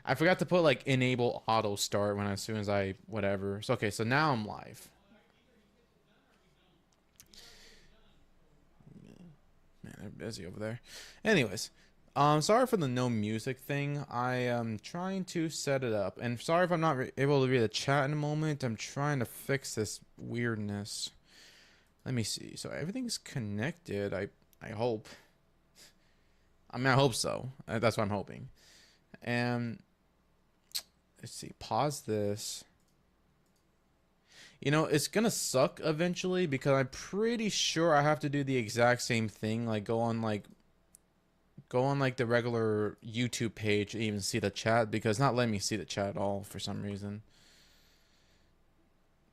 I forgot to put like enable auto start when as soon as I whatever. So okay, so now I'm live. Man, they're busy over there. Anyways, sorry for the no music thing. I am trying to set it up, and sorry if I'm not able to read the chat in a moment. I'm trying to fix this weirdness. Let me see. So everything's connected. I hope. I mean, I hope so. That's what I'm hoping. And let's see. Pause this. You know, it's gonna suck eventually because I'm pretty sure I have to do the exact same thing. Like go on like the regular YouTube page and even see the chat, because it's not letting me see the chat at all for some reason.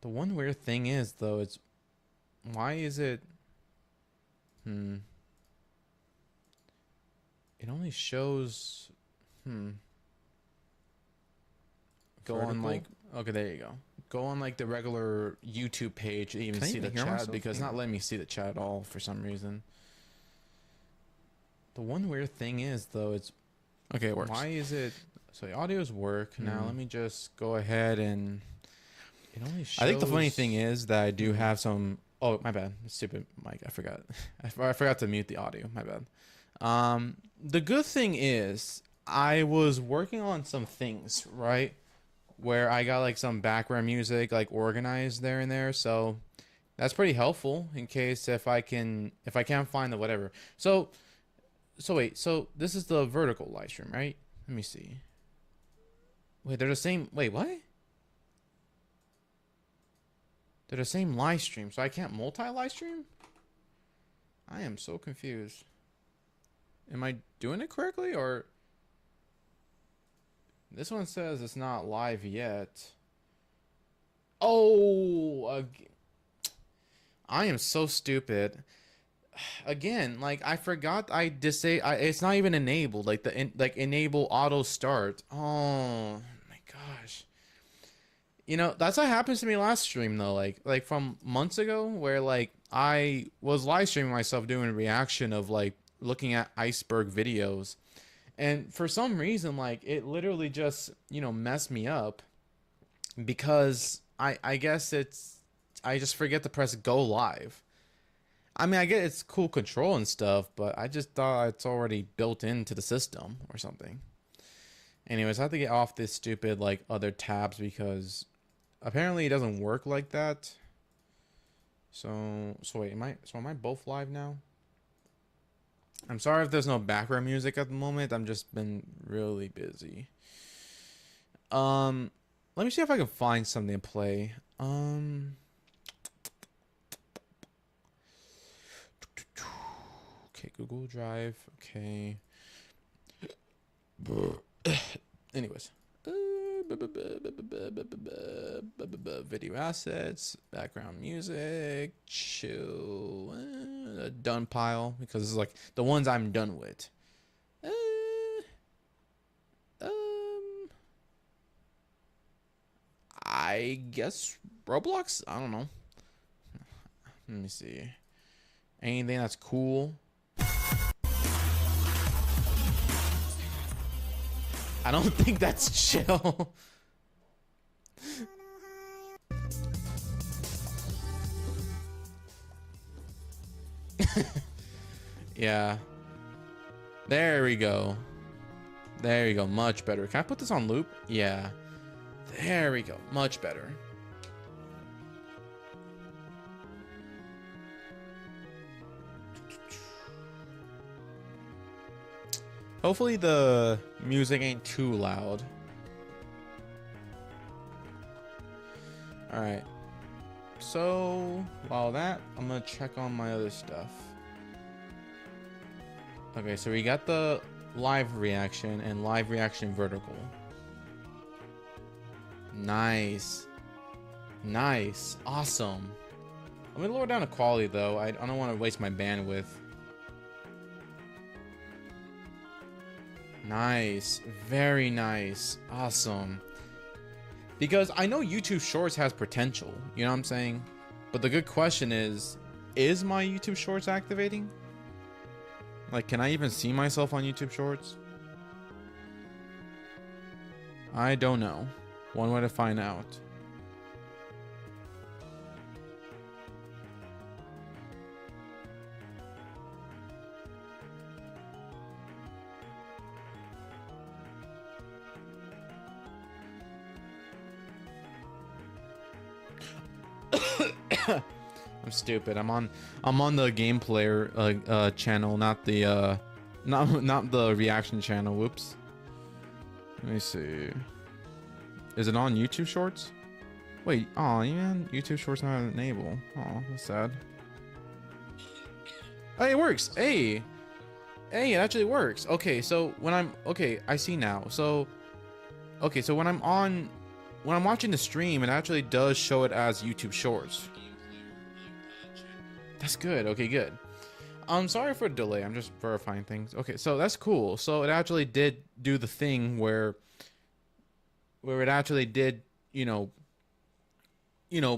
The one weird thing is though, it's why is it it only shows go on like, okay, there you go. Go on like the regular YouTube page and even see the chat, because it's not letting me see the chat at all for some reason. The one weird thing is though, it's okay, it works. Why is it so the audios work? Now let me just go ahead and it only shows... I think the funny thing is that I do have some... Oh, my bad. Stupid mic. I forgot. I forgot to mute the audio. My bad. The good thing is I was working on some things, right? Where I got like some background music like organized there and there. So that's pretty helpful in case if I can't find the whatever. So wait. So this is the vertical live stream, right? Let me see. Wait, they're the same. Wait, what? They're the same live stream, so I can't multi-live stream? I am so confused. Am I doing it correctly, or... This one says it's not live yet. Oh! I am so stupid. Again, like, I forgot it's not even enabled, like, enable auto start. Oh, my gosh. You know, that's what happens to me last stream though, like from months ago, where like I was live streaming myself doing a reaction of like looking at iceberg videos, and for some reason like it literally just, you know, messed me up, because I guess I just forget to press go live. I mean, I get it's cool control and stuff, but I just thought it's already built into the system or something. Anyways, I have to get off this stupid like other tabs because apparently it doesn't work like that. So wait, am I both live now? I'm sorry if there's no background music at the moment. I'm just been really busy. Let me see if I can find something to play. Okay, Google Drive. Okay. Anyways. Video assets, background music, chill, done pile, because this is like the ones I'm done with. I guess Roblox? I don't know. Let me see. Anything that's cool. I don't think that's chill. Yeah. There we go. There you go. Much better. Can I put this on loop? Yeah. There we go. Much better. Hopefully the music ain't too loud. Alright. So, while that, I'm gonna check on my other stuff. Okay, so we got the live reaction and live reaction vertical. Nice. Nice. Awesome. I'm gonna lower down the quality though. I don't want to waste my bandwidth. Nice. Very nice. Awesome. Because I know YouTube Shorts has potential, you know what I'm saying? But the good question is my YouTube Shorts activating? Like, can I even see myself on YouTube Shorts? I don't know. One way to find out. I'm stupid. I'm on the game player channel, not the not the reaction channel. Whoops. Let me see. Is it on YouTube Shorts? Wait, oh man, YouTube Shorts not enabled. Oh, that's sad. Hey, it works. Hey, it actually works. Okay, so when I'm I see now. So, okay, so when I'm watching the stream, it actually does show it as YouTube Shorts. That's good. Okay, good. I'm sorry for the delay. I'm just verifying things. Okay, so that's cool. So it actually did do the thing where it actually did, you know,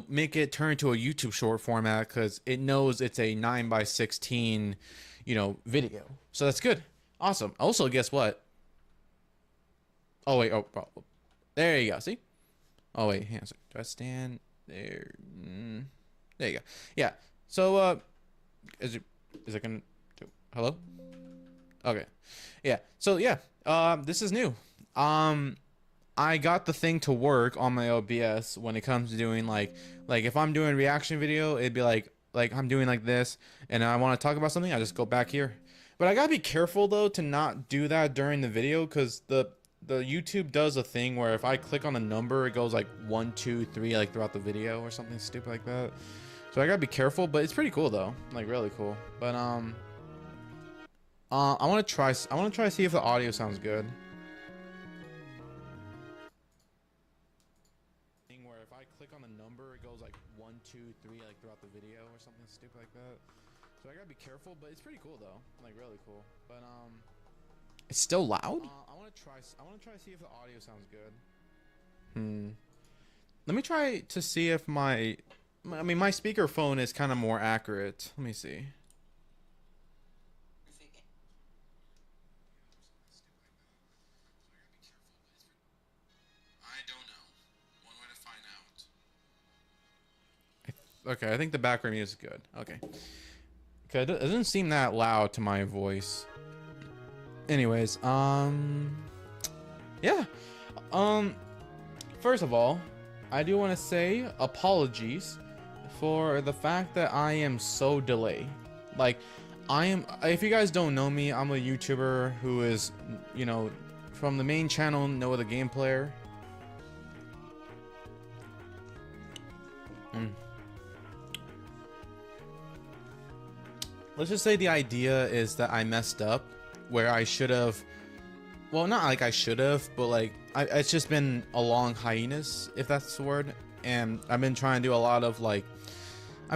make it turn to a YouTube short format because it knows it's a 9:16, video. So that's good. Awesome. Also, guess what? Oh wait. Oh, there you go. See? Oh wait. Hang on a second. Do I stand there? There you go. Yeah. So is it gonna do? Hello? Okay. Yeah. So yeah. This is new. I got the thing to work on my OBS when it comes to doing like if I'm doing a reaction video, it'd be like I'm doing like this, and I want to talk about something, I just go back here. But I gotta be careful though to not do that during the video, because the YouTube does a thing where if I click on a number, it goes like 1, 2, 3 like throughout the video or something stupid like that. So I gotta be careful, but it's pretty cool though, like really cool. But I want to try to see if the audio sounds good. Where if I click on the number, it goes like 1, 2, 3 like throughout the video or something stupid like that. So I gotta be careful, but it's pretty cool though, like really cool. But it's still loud. I want to try to see if the audio sounds good. Let me try to see if my speakerphone is kind of more accurate. Let me see. Okay, I think the background music is good. Okay. Okay, it doesn't seem that loud to my voice. Anyways, yeah. First of all, I do want to say apologies for the fact that I am so delayed. Like, if you guys don't know me, I'm a YouTuber who is, from the main channel, NoahtheReactPlayer. Let's just say the idea is that I messed up where I should have, well, not like I should have, but like it's just been a long hiatus, if that's the word. And I've been trying to do a lot of I've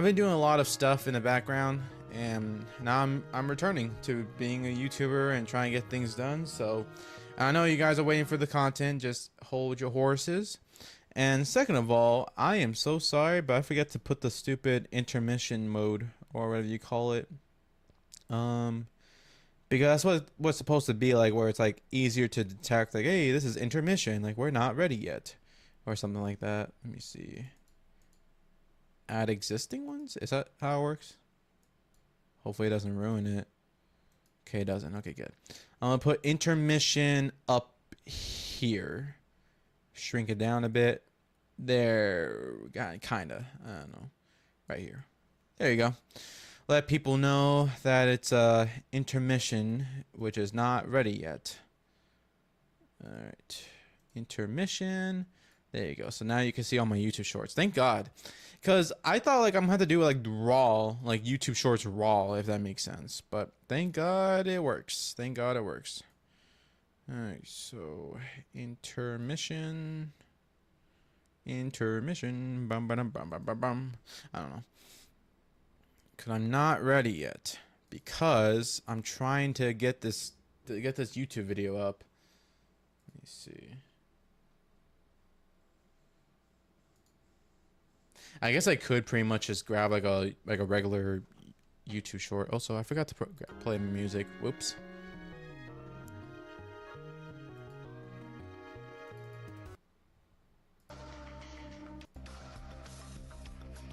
been doing a lot of stuff in the background, and now I'm returning to being a YouTuber and trying to get things done. So I know you guys are waiting for the content. Just hold your horses. And second of all, I am so sorry, but I forgot to put the stupid intermission mode, or whatever you call it. Because that's what's supposed to be like, where it's like easier to detect, like, hey, this is intermission, like we're not ready yet, or something like that. Let me see. Add existing ones? Is that how it works? Hopefully it doesn't ruin it. Okay, it doesn't. Okay, good. I'm gonna put intermission up here. Shrink it down a bit. There, kinda. I don't know. Right here. There you go. Let people know that it's intermission, which is not ready yet. All right, intermission. There you go. So now you can see all my YouTube shorts. Thank God, because I thought like I'm gonna have to do like raw, like YouTube shorts raw, if that makes sense. But thank God it works. Thank God it works. All right, so intermission. Bum, bum, bum, bum, bum, bum. I don't know. Because I'm not ready yet, because I'm trying to get this YouTube video up. Let me see. I guess I could pretty much just grab like a regular YouTube short. Also, I forgot to play music. Whoops.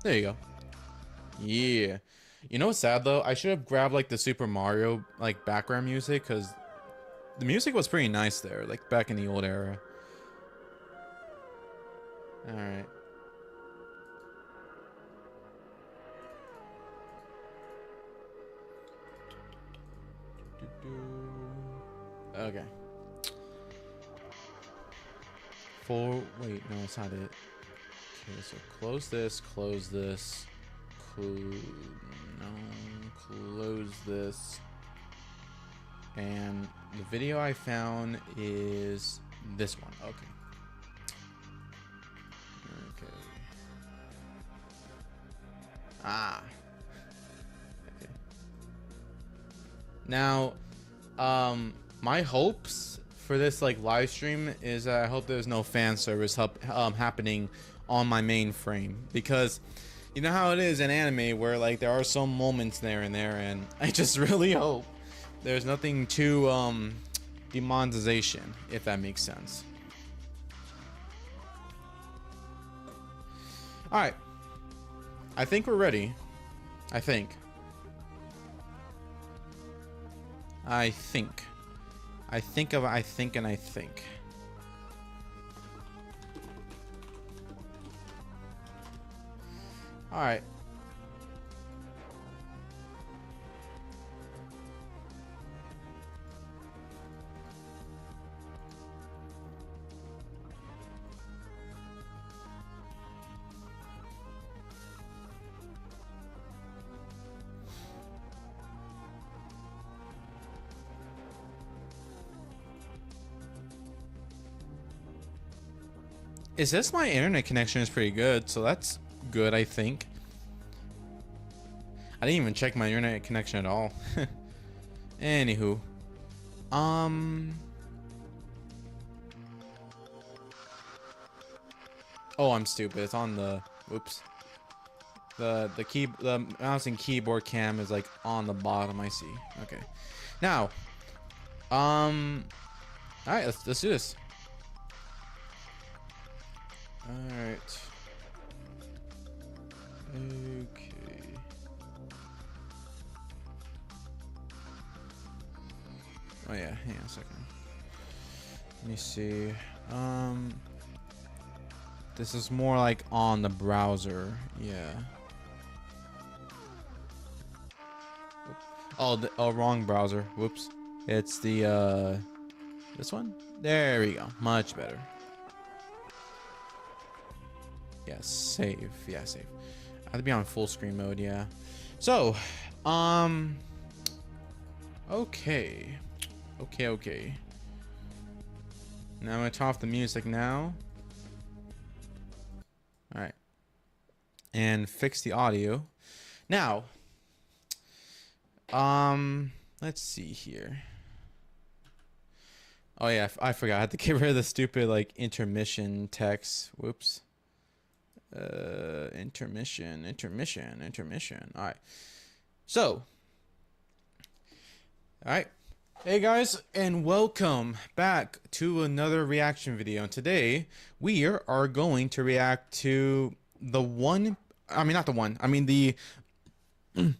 There you go. Yeah. You know what's sad though? I should have grabbed like the Super Mario like background music, because the music was pretty nice there, like back in the old era. Alright. Okay. Wait, no, it's not it. Okay, so close this, close this, close this. And the video I found is this one. Okay. Okay. Ah. Okay. Now, my hopes for this like live stream is I hope there's no fan service happening on my main frame, because you know how it is in anime where like there are some moments there and there, and I just really hope there's nothing to demonetization, if that makes sense. All right, I think we're ready. I think. All right. Is this my internet connection is pretty good, so that's good, I think. I didn't even check my internet connection at all. Anywho. Oh, I'm stupid. It's on the oops. The mouse and keyboard cam is like on the bottom, I see. Okay. Now, alright, let's do this. Alright. Okay. Oh yeah, hang on a second. Let me see. This is more like on the browser. Yeah. Oh, wrong browser. Whoops. It's the this one? There we go. Much better. Yeah, save. Yeah, save. I have to be on full screen mode, yeah. So, okay. Okay. Now I'm gonna turn off the music now. Alright. And fix the audio. Now, let's see here. Oh yeah, I forgot. I had to get rid of the stupid like intermission text. Whoops. Intermission. All right. So, all right. Hey guys, and welcome back to another reaction video. And today we are going to react to the we're gonna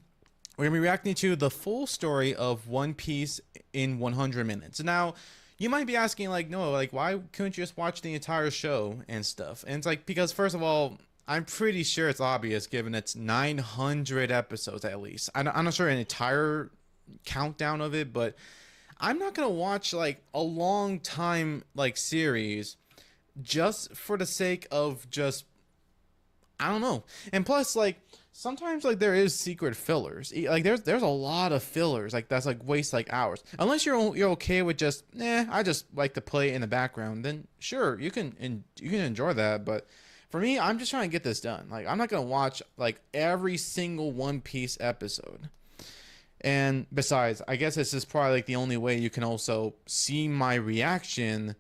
be reacting to the full story of One Piece in 100 minutes. Now, you might be asking, like, no, like, why couldn't you just watch the entire show and stuff? And it's like, because first of all, I'm pretty sure it's obvious given it's 900 episodes at least. I'm not sure an entire countdown of it, but I'm not gonna watch like a long time like series just for the sake of just, I don't know. And plus, like, sometimes like there is secret fillers. Like there's a lot of fillers like that's like waste like hours. Unless you're okay with just I just like to play in the background, then sure, you can enjoy that. But for me, I'm just trying to get this done. Like, I'm not gonna watch like every single One Piece episode. And besides, I guess this is probably like the only way you can also see my reaction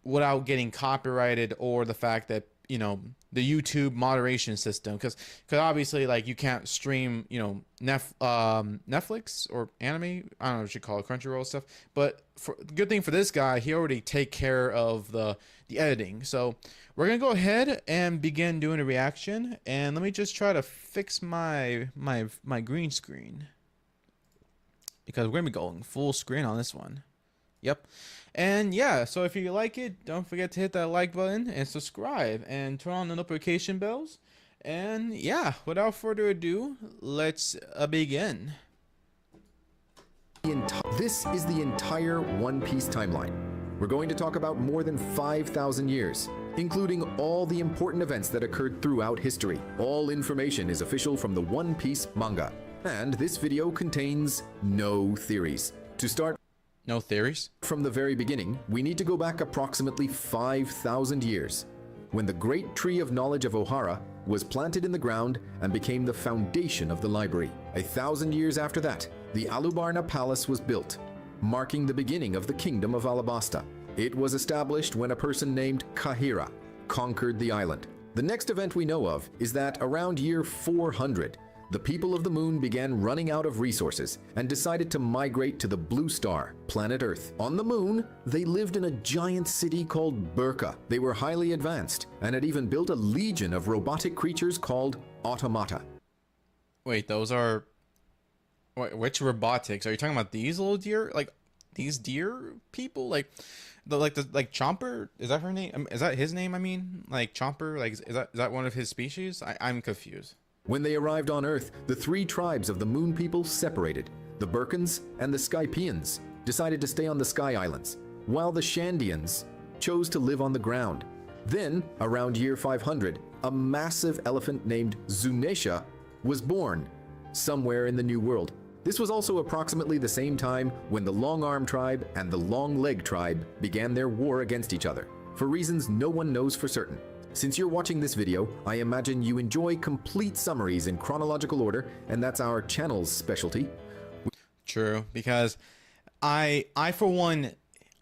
without getting copyrighted, or the fact that you know, the YouTube moderation system, because obviously like you can't stream, you know, Netflix or anime, I don't know what you call it, Crunchyroll stuff. But for good thing for this guy, he already take care of the editing. So we're gonna go ahead and begin doing a reaction, and let me just try to fix my green screen, because we're gonna be going full screen on this one. Yep. And yeah, so if you like it, don't forget to hit that like button and subscribe and turn on the notification bells. And yeah, without further ado, let's begin. This is the entire One Piece timeline. We're going to talk about more than 5,000 years, including all the important events that occurred throughout history. All information is official from the One Piece manga, and this video contains no theories. To start No theories? from the very beginning, we need to go back approximately 5,000 years, when the great tree of knowledge of Ohara was planted in the ground and became the foundation of the library. 1,000 years after that, the Alubarna Palace was built, marking the beginning of the Kingdom of Alabasta. It was established when a person named Kahira conquered the island. The next event we know of is that around year 400, the people of the moon began running out of resources and decided to migrate to the blue star, planet Earth. On the moon, they lived in a giant city called Burka. They were highly advanced and had even built a legion of robotic creatures called automata. Wait, those are... Which robotics? Are you talking about these little deer? Like, these deer people? Like Chomper? Is that her name? Is that his name, I mean? Like, Chomper? Like, is that one of his species? I'm confused. When they arrived on Earth, the three tribes of the Moon People separated. The Burkans and the Skypians decided to stay on the Sky Islands, while the Shandians chose to live on the ground. Then, around year 500, a massive elephant named Zunesha was born somewhere in the New World. This was also approximately the same time when the Long Arm tribe and the Long Leg tribe began their war against each other, for reasons no one knows for certain. Since you're watching this video, I imagine you enjoy complete summaries in chronological order, and that's our channel's specialty. True, because I for one,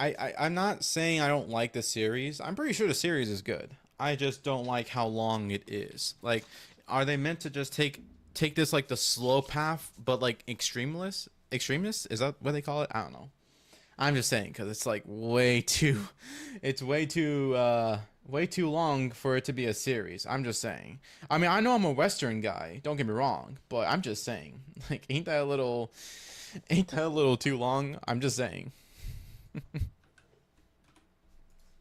I'm not saying I don't like the series. I'm pretty sure the series is good. I just don't like how long it is. Like, are they meant to just take this like the slow path, but like extremist? Is that what they call it? I don't know. I'm just saying, because it's like way too long for it to be a series. I'm just saying. I mean, I know I'm a Western guy, don't get me wrong, but I'm just saying, like, ain't that a little too long? I'm just saying.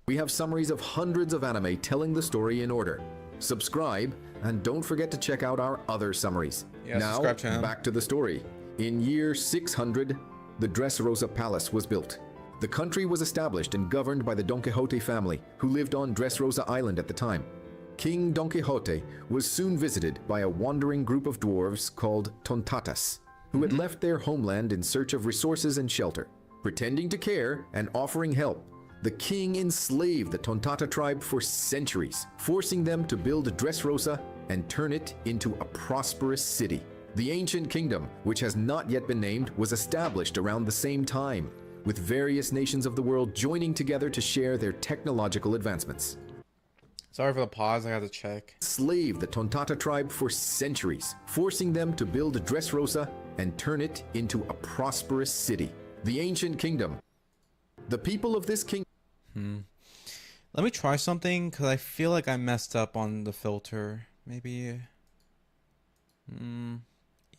We have summaries of hundreds of anime telling the story in order. Subscribe, and don't forget to check out our other summaries. Yeah, now, subscribe to him. Back to the story. In year 600, the Dressrosa Palace was built. The country was established and governed by the Don Quixote family, who lived on Dressrosa Island at the time. King Don Quixote was soon visited by a wandering group of dwarves called Tontatas, who had left their homeland in search of resources and shelter. Pretending to care and offering help, the king enslaved the Tontata tribe for centuries, forcing them to build Dressrosa and turn it into a prosperous city. The ancient kingdom, which has not yet been named, was established around the same time, with various nations of the world joining together to share their technological advancements. Sorry for the pause, I had to check. Enslaved the Tontata tribe for centuries, forcing them to build Dressrosa and turn it into a prosperous city. The ancient kingdom. The people of this kingdom. Let me try something, because I feel like I messed up on the filter. Maybe...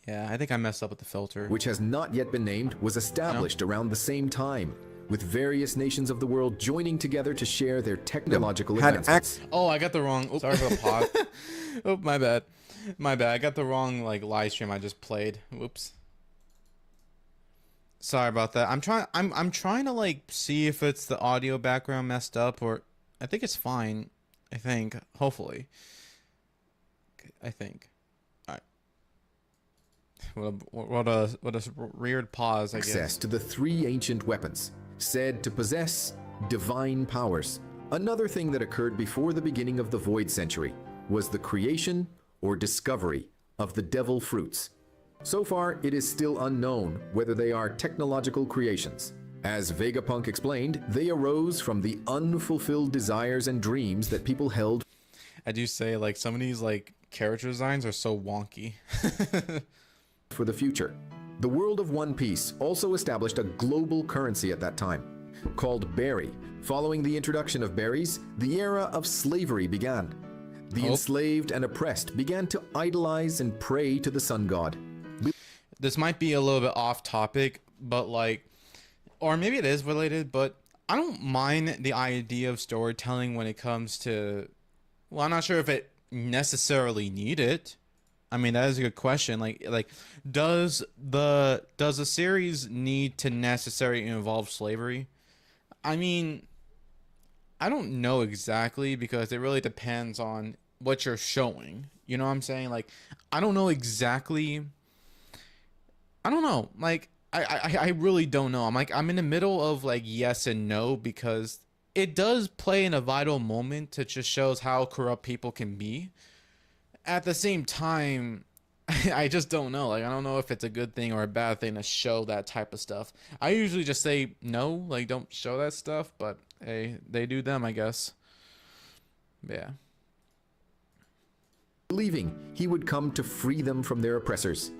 Yeah, I think I messed up with the filter. Which has not yet been named, was established around the same time, with various nations of the world joining together to share their technological advancements. Oh, I got the wrong... Oops, sorry for the pause. Oh, my bad. My bad. I got the wrong, like, live stream I just played. Whoops. Sorry about that. I'm trying to, like, see if it's the audio background messed up, or... I think it's fine. I think. Hopefully. I think. What a weird pause, I guess. Access to the three ancient weapons, said to possess divine powers. Another thing that occurred before the beginning of the Void Century was the creation or discovery of the devil fruits. So far, it is still unknown whether they are technological creations. As Vegapunk explained, they arose from the unfulfilled desires and dreams that people held. I do say like some of these like character designs are so wonky. For the future. The world of One Piece also established a global currency at that time, called berry. Following the introduction of berries, the era of slavery began. The enslaved and oppressed began to idolize and pray to the sun god. This might be a little bit off topic, but like, or maybe it is related, but I don't mind the idea of storytelling when it comes to, well, I'm not sure if it necessarily need it. I mean, that is a good question. Like does the series need to necessarily involve slavery? I mean, I don't know exactly, because it really depends on what you're showing. You know what I'm saying? Like, I don't know exactly. I don't know. Like, I really don't know. I'm in the middle of like yes and no, because it does play in a vital moment to just shows how corrupt people can be. At the same time, I just don't know. Like, I don't know if it's a good thing or a bad thing to show that type of stuff. I usually just say no, like don't show that stuff, but hey, they do them, I guess. Yeah. Believing he would come to free them from their oppressors.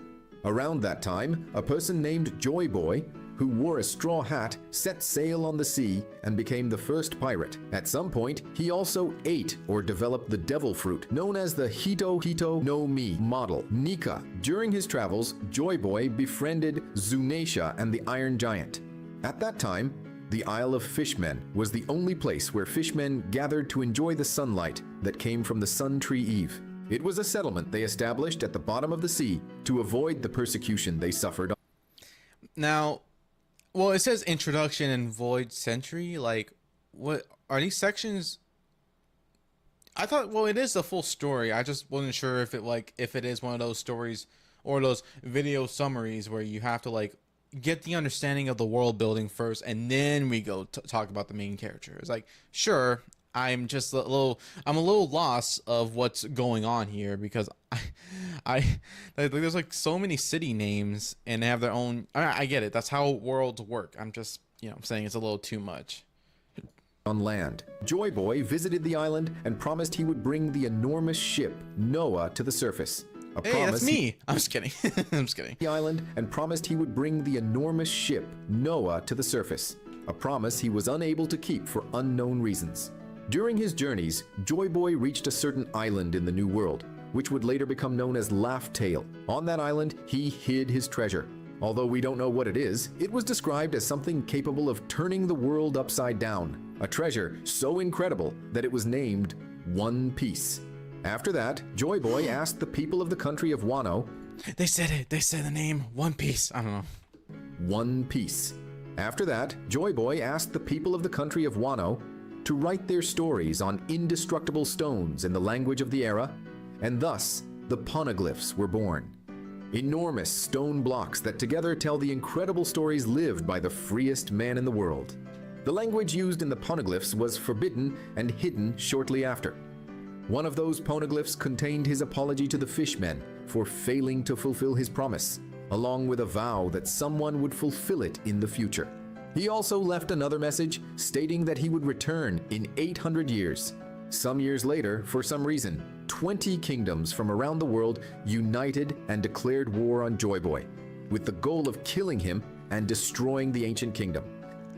Around that time, a person named Joy Boy, who wore a straw hat, set sail on the sea and became the first pirate. At some point, he also ate or developed the devil fruit, known as the Hito Hito no Mi model, Nika. During his travels, Joy Boy befriended Zunaisha and the Iron Giant. At that time, the Isle of Fishmen was the only place where fishmen gathered to enjoy the sunlight that came from the Sun Tree Eve. It was a settlement they established at the bottom of the sea to avoid the persecution they suffered. Now, well, it says introduction and void century. Like, what are these sections? I thought, well, it is the full story. I just wasn't sure if it is one of those stories or those video summaries where you have to like get the understanding of the world building first, and then we go talk about the main character. It's like, sure, I'm just I'm a little lost of what's going on here, because I like, there's like so many city names and they have their own. I get it. That's how worlds work. I'm just, I'm saying it's a little too much. On land, Joy Boy visited the island and promised he would bring the enormous ship Noah to the surface. Hey, that's me. I'm just kidding. I'm just kidding. The island and promised he would bring the enormous ship Noah to the surface. A promise he was unable to keep for unknown reasons. During his journeys, Joy Boy reached a certain island in the New World, which would later become known as Laugh Tale. On that island, he hid his treasure. Although we don't know what it is, it was described as something capable of turning the world upside down. A treasure so incredible that it was named One Piece. After that, Joy Boy asked the people of the country of Wano. They said it. They said the name One Piece. I don't know. One Piece. After that, Joy Boy asked the people of the country of Wano to write their stories on indestructible stones in the language of the era, and thus the poneglyphs were born. Enormous stone blocks that together tell the incredible stories lived by the freest man in the world. The language used in the poneglyphs was forbidden and hidden shortly after. One of those poneglyphs contained his apology to the fishmen for failing to fulfill his promise, along with a vow that someone would fulfill it in the future. He also left another message stating that he would return in 800 years. Some years later, for some reason, 20 kingdoms from around the world united and declared war on Joy Boy, with the goal of killing him and destroying the ancient kingdom.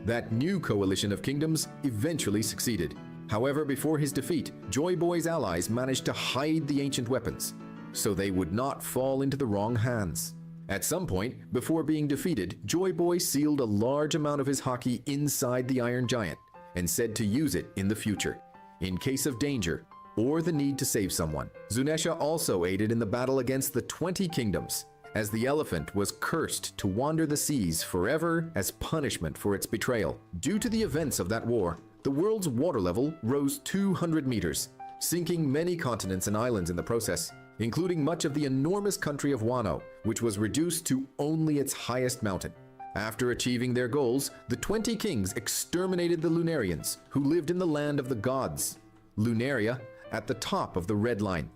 That new coalition of kingdoms eventually succeeded. However, before his defeat, Joy Boy's allies managed to hide the ancient weapons, so they would not fall into the wrong hands. At some point, before being defeated, Joy Boy sealed a large amount of his haki inside the Iron Giant and said to use it in the future, in case of danger or the need to save someone. Zunaisha also aided in the battle against the 20 kingdoms, as the elephant was cursed to wander the seas forever as punishment for its betrayal. Due to the events of that war, the world's water level rose 200 meters, sinking many continents and islands in the process, including much of the enormous country of Wano, which was reduced to only its highest mountain. After achieving their goals, the 20 kings exterminated the Lunarians, who lived in the land of the gods, Lunaria, at the top of the Red Line.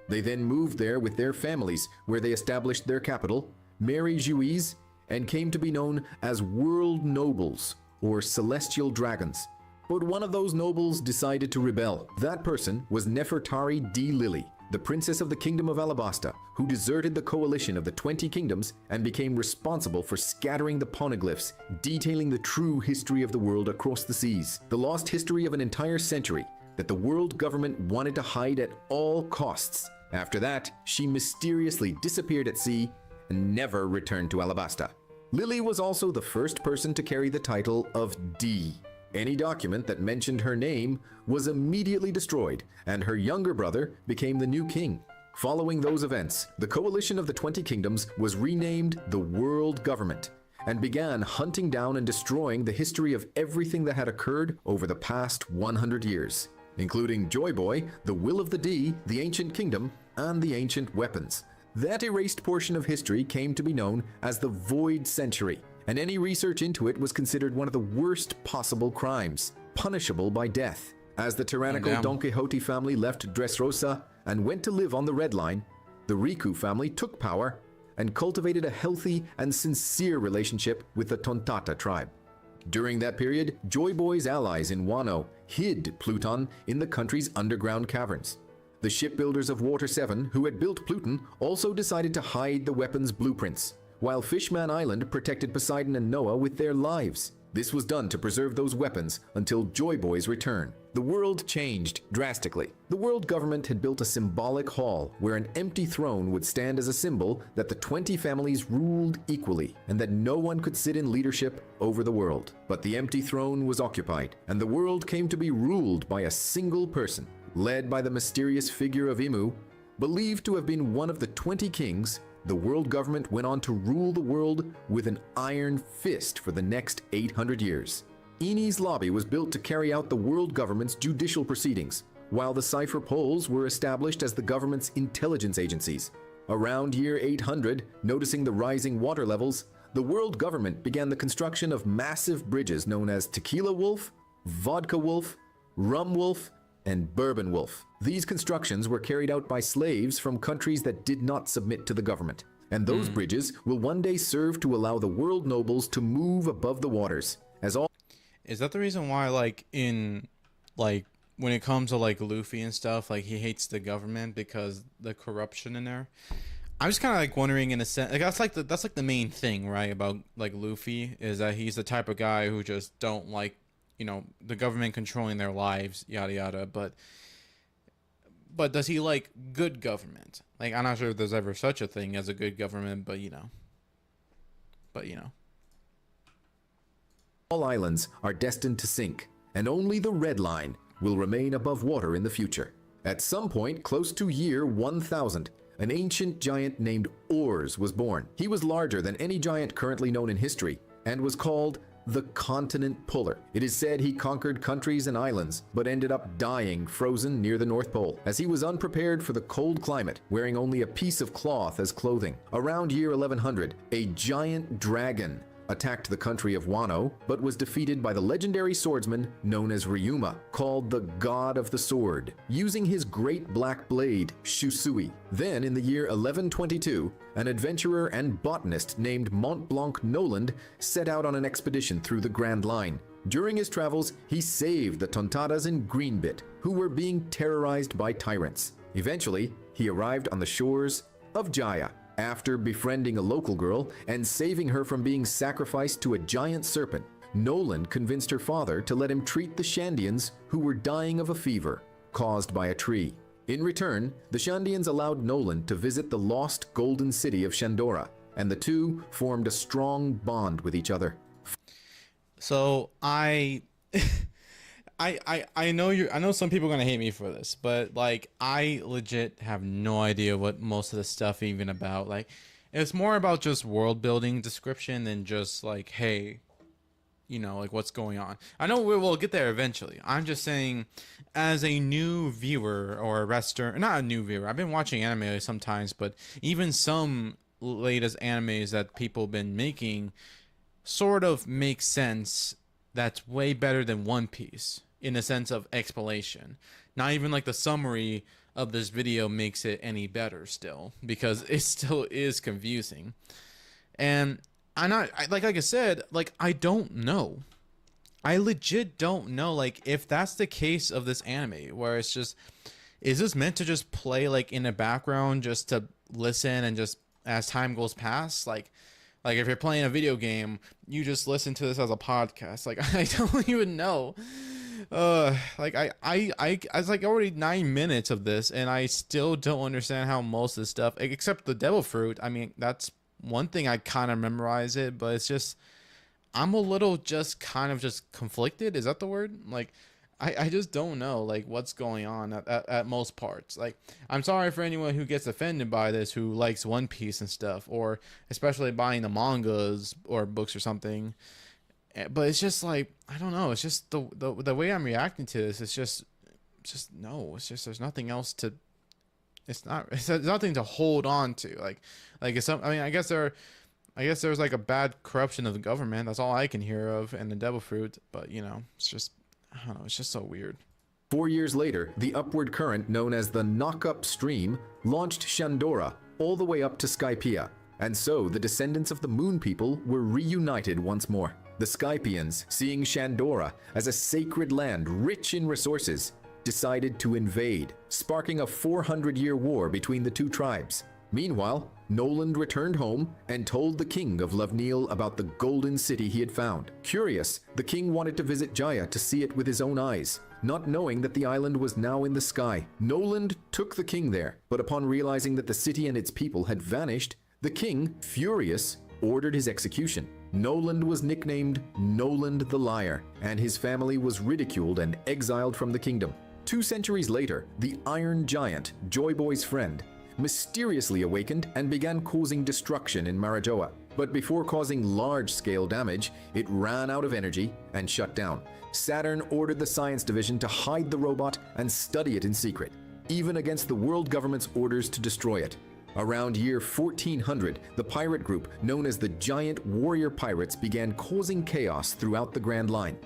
They then moved there with their families, where they established their capital, Mary Juiz, and came to be known as World Nobles, or Celestial Dragons. But one of those nobles decided to rebel. That person was Nefertari D. Lily, the princess of the Kingdom of Alabasta, who deserted the coalition of the 20 kingdoms and became responsible for scattering the poneglyphs, detailing the true history of the world across the seas, the lost history of an entire century that the world government wanted to hide at all costs. After that, she mysteriously disappeared at sea and never returned to Alabasta. Lily was also the first person to carry the title of D. Any document that mentioned her name was immediately destroyed, and her younger brother became the new king. Following those events, the coalition of the 20 kingdoms was renamed the World Government and began hunting down and destroying the history of everything that had occurred over the past 100 years, including Joy Boy, the Will of the D, the Ancient Kingdom, and the Ancient Weapons. That erased portion of history came to be known as the Void Century, and any research into it was considered one of the worst possible crimes, punishable by death. As the tyrannical Don Quixote family left Dressrosa and went to live on the Red Line, the Riku family took power and cultivated a healthy and sincere relationship with the Tontata tribe. During that period, Joy Boy's allies in Wano hid Pluton in the country's underground caverns. The shipbuilders of Water 7 who had built Pluton also decided to hide the weapon's blueprints, while Fishman Island protected Poseidon and Noah with their lives. This was done to preserve those weapons until Joy Boy's return. The world changed drastically. The world government had built a symbolic hall where an empty throne would stand as a symbol that the 20 families ruled equally and that no one could sit in leadership over the world. But the empty throne was occupied, and the world came to be ruled by a single person, led by the mysterious figure of Imu. Believed to have been one of the 20 kings, the world government went on to rule the world with an iron fist for the next 800 years. Eni's lobby was built to carry out the world government's judicial proceedings, while the Cipher Poles were established as the government's intelligence agencies. Around year 800, noticing the rising water levels, the world government began the construction of massive bridges known as Tequila Wolf, Vodka Wolf, Rum Wolf, and Bourbon Wolf. These constructions were carried out by slaves from countries that did not submit to the government, and those bridges will one day serve to allow the world nobles to move above the waters. Is that the reason why, like, in, like, when it comes to, like, Luffy and stuff, like, he hates the government because the corruption in there? I'm just kind of, like, wondering in a sense, like, that's like the main thing, right, about, like, Luffy, is that he's the type of guy who just don't like, you know, the government controlling their lives, yada yada. But does he like good government? Like, I'm not sure if there's ever such a thing as a good government, but you know. All islands are destined to sink, and only the Red Line will remain above water in the future. At some point close to year 1000, an ancient giant named Ors was born. He was larger than any giant currently known in history and was called the Continent Puller. It is said he conquered countries and islands, but ended up dying frozen near the North Pole, as he was unprepared for the cold climate, wearing only a piece of cloth as clothing. Around year 1100, a giant dragon attacked the country of Wano, but was defeated by the legendary swordsman known as Ryuma, called the God of the Sword, using his great black blade, Shusui. Then, in the year 1122, an adventurer and botanist named Mont Blanc Noland set out on an expedition through the Grand Line. During his travels, he saved the Tontatas in Greenbit, who were being terrorized by tyrants. Eventually, he arrived on the shores of Jaya, after befriending a local girl and saving her from being sacrificed to a giant serpent. Noland convinced her father to let him treat the Shandians who were dying of a fever caused by a tree. In return, the Shandians allowed Noland to visit the lost golden city of Shandora, and the two formed a strong bond with each other. So I know some people are gonna hate me for this, but like I legit have no idea what most of the stuff even about. Like, it's more about just world building description than just like, hey, you know, like what's going on. I know we'll get there eventually. I'm just saying, as a new viewer or a not a new viewer, I've been watching anime sometimes, but even some latest animes that people have been making sort of make sense. That's way better than One Piece in the sense of explanation. Not even like the summary of this video makes it any better still, because it still is confusing. And like I said, like I don't know. I legit don't know, like, if that's the case of this anime, where it's just, is this meant to just play like in the background just to listen and just as time goes past? Like if you're playing a video game, you just listen to this as a podcast. Like I don't even know. Like I it's like already 9 minutes of this, and I still don't understand how most of this stuff, except the devil fruit. I mean, that's one thing I kind of memorize it, but it's just I'm a little just kind of just conflicted. Is that the word? Like, I just don't know like what's going on at most parts. Like, I'm sorry for anyone who gets offended by this, who likes One Piece and stuff, or especially buying the mangas or books or something. But it's just like, I don't know. It's just the way I'm reacting to this. It's just no. It's just there's nothing else to. There's nothing to hold on to. Like it's some. I mean, I guess there's like a bad corruption of the government. That's all I can hear of, and the devil fruit. But you know, it's just, I don't know. It's just so weird. 4 years later, the upward current known as the Knock-Up Stream launched Shandora all the way up to Skypiea, and so the descendants of the Moon People were reunited once more. The Skypians, seeing Shandora as a sacred land rich in resources, decided to invade, sparking a 400-year war between the two tribes. Meanwhile, Noland returned home and told the king of Loveneel about the golden city he had found. Curious, the king wanted to visit Jaya to see it with his own eyes, not knowing that the island was now in the sky. Noland took the king there, but upon realizing that the city and its people had vanished, the king, furious, ordered his execution. Noland was nicknamed Noland the Liar, and his family was ridiculed and exiled from the kingdom. 2 centuries later, the Iron Giant, Joy Boy's friend, mysteriously awakened and began causing destruction in Marajoa. But before causing large-scale damage, it ran out of energy and shut down. Saturn ordered the science division to hide the robot and study it in secret, even against the world government's orders to destroy it. Around year 1400, the pirate group known as the Giant Warrior Pirates began causing chaos throughout the Grand Line.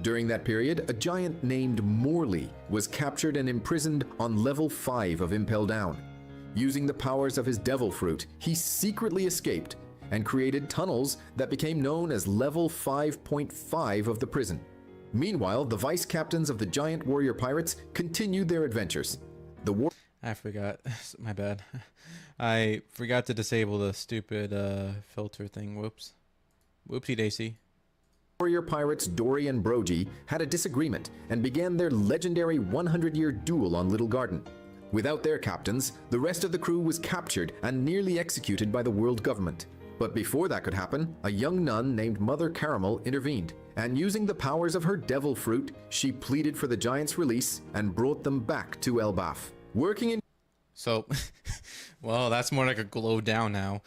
During that period, a giant named Morley was captured and imprisoned on level 5 of Impel Down. Using the powers of his devil fruit, he secretly escaped and created tunnels that became known as level 5.5 of the prison. Meanwhile, the vice captains of the Giant Warrior Pirates continued their adventures. I forgot. My bad. I forgot to disable the stupid filter thing. Whoops. Whoopsie daisy. Warrior Pirates Dory and Brogy had a disagreement and began their legendary 100-year duel on Little Garden. Without their captains, the rest of the crew was captured and nearly executed by the world government. But before that could happen, a young nun named Mother Caramel intervened, and using the powers of her devil fruit, she pleaded for the giants' release and brought them back to Elbaf. Working in... So, well, that's more like a glow down now.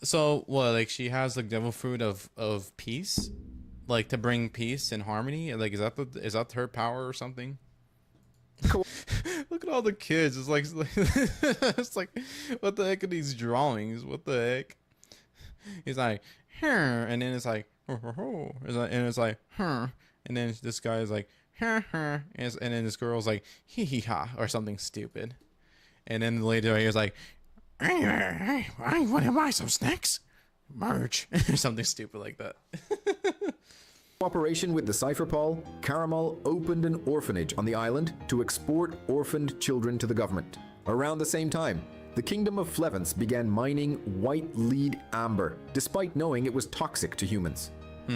So what, like she has the devil fruit of peace, like to bring peace and harmony? Like, is that her power or something? Cool. Look at all the kids. It's like it's like, what the heck are these drawings? What the heck? He's like, and then it's like, and it's like, and then this guy is like, and then this girl's like, hee hee ha, or something stupid. And then the lady right here is like, hey, I want to buy some snacks, merch, or something stupid like that. Cooperation with the Cypherpol, Caramel opened an orphanage on the island to export orphaned children to the government. Around the same time, the Kingdom of Flevance began mining white lead amber, despite knowing it was toxic to humans.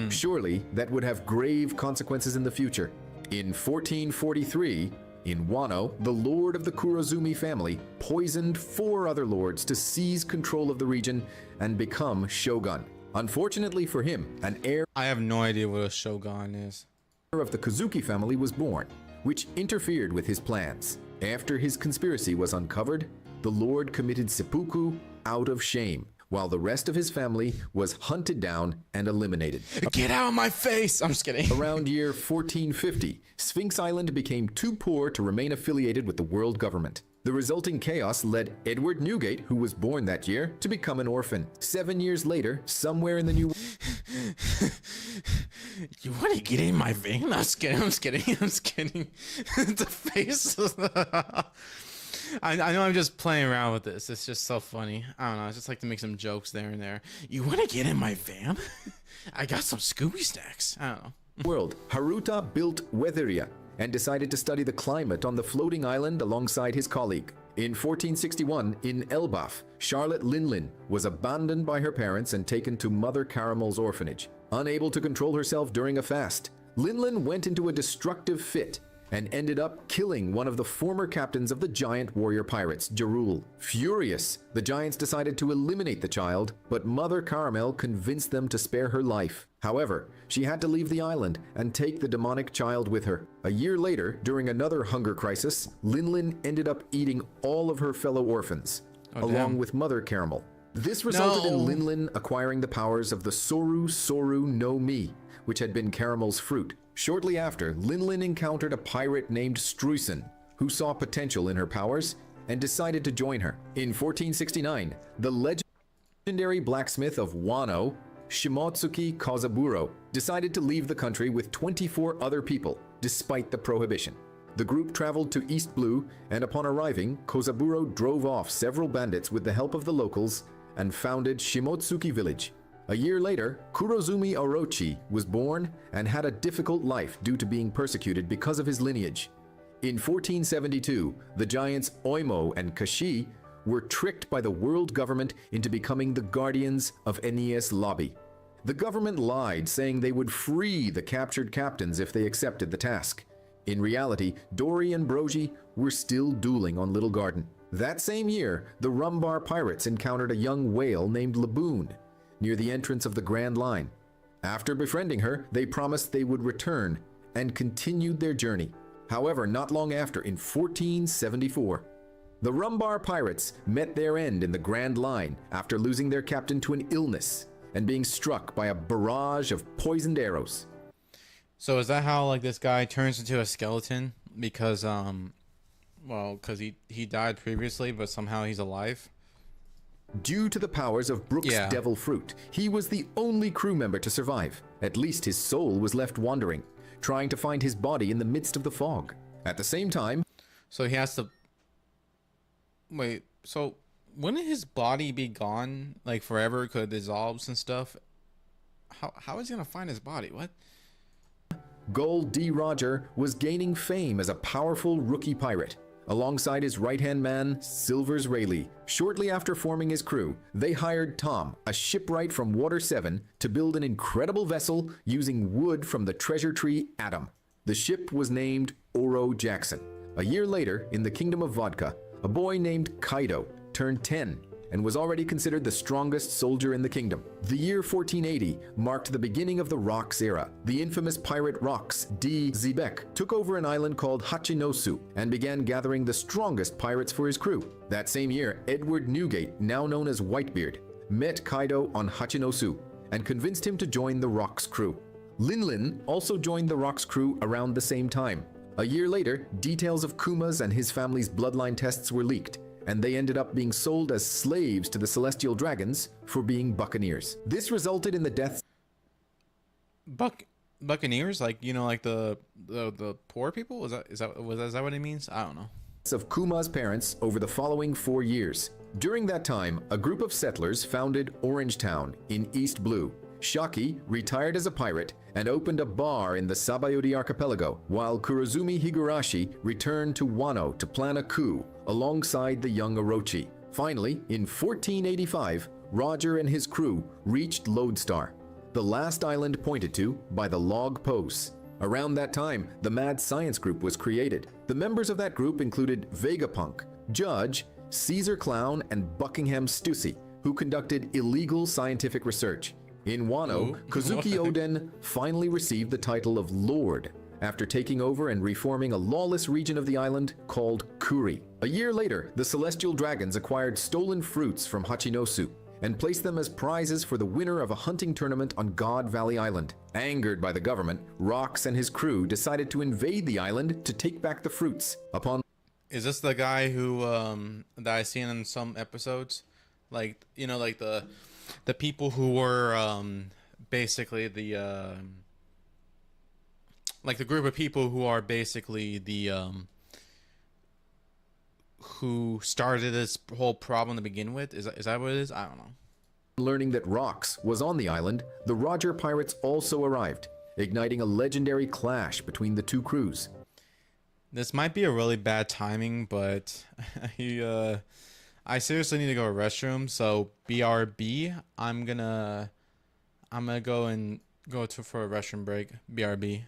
Surely, that would have grave consequences in the future. In 1443, in Wano, the lord of the Kurozumi family poisoned 4 other lords to seize control of the region and become shogun. Unfortunately for him, an heir I have no idea what a shogun is. of the Kozuki family was born, which interfered with his plans. After his conspiracy was uncovered, the lord committed seppuku out of shame, while the rest of his family was hunted down and eliminated. Get out of my face! I'm just kidding. Around year 1450, Sphinx Island became too poor to remain affiliated with the world government. The resulting chaos led Edward Newgate, who was born that year, to become an orphan. 7 years later, somewhere in the New... You want to get in my vein? I'm just kidding. The face. I know I'm just playing around with this. It's just so funny. I don't know. I just like to make some jokes there and there. You want to get in my van? I got some Scooby snacks. I don't know. world, Haruta built Weatheria and decided to study the climate on the floating island alongside his colleague. In 1461, in Elbaf, Charlotte Linlin was abandoned by her parents and taken to Mother Caramel's orphanage. Unable to control herself during a fast, Linlin went into a destructive fit and ended up killing one of the former captains of the giant warrior pirates, Jarul. Furious, the giants decided to eliminate the child, but Mother Caramel convinced them to spare her life. However, she had to leave the island and take the demonic child with her. A year later, during another hunger crisis, Linlin ended up eating all of her fellow orphans, along with Mother Caramel. This resulted in Linlin acquiring the powers of the Soru Soru no Mi, which had been Caramel's fruit. Shortly after, Linlin encountered a pirate named Struisen, who saw potential in her powers and decided to join her. In 1469, the legendary blacksmith of Wano, Shimotsuki Kozaburo, decided to leave the country with 24 other people, despite the prohibition. The group traveled to East Blue, and upon arriving, Kozaburo drove off several bandits with the help of the locals and founded Shimotsuki Village. A year later, Kurozumi Orochi was born and had a difficult life due to being persecuted because of his lineage. In 1472, the giants Oimo and Kashi were tricked by the world government into becoming the guardians of Aeneas Lobby. The government lied, saying they would free the captured captains if they accepted the task. In reality, Dory and Brogy were still dueling on Little Garden. That same year, the Rumbar pirates encountered a young whale named Laboon near the entrance of the Grand Line. After befriending her, they promised they would return and continued their journey. However, not long after, in 1474, the Rumbar pirates met their end in the Grand Line after losing their captain to an illness and being struck by a barrage of poisoned arrows. So is that how like this guy turns into a skeleton because because he died previously but somehow he's alive? Due to the powers of Brooke's devil fruit, he was the only crew member to survive. At least his soul was left wandering, trying to find his body in the midst of the fog. At the same time, so he has to wait. So wouldn't his body be gone like forever? Because it dissolves and stuff. How is he gonna find his body? What? Gold D. Roger was gaining fame as a powerful rookie pirate. Alongside his right-hand man, Silvers Rayleigh. Shortly after forming his crew, they hired Tom, a shipwright from Water 7, to build an incredible vessel using wood from the treasure tree Adam. The ship was named Oro Jackson. A year later, in the Kingdom of Vodka, a boy named Kaido turned 10 and was already considered the strongest soldier in the kingdom. The year 1480 marked the beginning of the Rocks era. The infamous pirate Rocks D. Zebek took over an island called Hachinosu and began gathering the strongest pirates for his crew. That same year, Edward Newgate, now known as Whitebeard, met Kaido on Hachinosu and convinced him to join the Rocks crew. Linlin also joined the Rocks crew around the same time. A year later, details of Kuma's and his family's bloodline tests were leaked, and they ended up being sold as slaves to the Celestial Dragons for being buccaneers. This resulted in the deaths Buccaneers, like like the poor people. Is that what it means? I don't know. Of Kuma's parents over the following 4 years. During that time, a group of settlers founded Orangetown in East Blue. Shaki retired as a pirate and opened a bar in the Sabayori archipelago, while Kurozumi Higurashi returned to Wano to plan a coup alongside the young Orochi. Finally, in 1485, Roger and his crew reached Lodestar, the last island pointed to by the log posts. Around that time, the Mad Science Group was created. The members of that group included Vegapunk, Judge, Caesar Clown, and Buckingham Stussy, who conducted illegal scientific research. In Wano, Kozuki Oden finally received the title of Lord after taking over and reforming a lawless region of the island called Kuri. A year later, the Celestial Dragons acquired stolen fruits from Hachinosu and placed them as prizes for the winner of a hunting tournament on God Valley Island. Angered by the government, Rox and his crew decided to invade the island to take back the fruits. Is this the guy who that I seen in some episodes? Like, like the people who were basically the like the group of people who are basically the who started this whole problem to begin with? Is that what it is? I don't know. Learning that Rox was on the island, the Roger pirates also arrived. igniting a legendary clash between the two crews. This might be a really bad timing, but I seriously need to go to the restroom. So BRB, I'm gonna go and go to for a restroom break. BRB.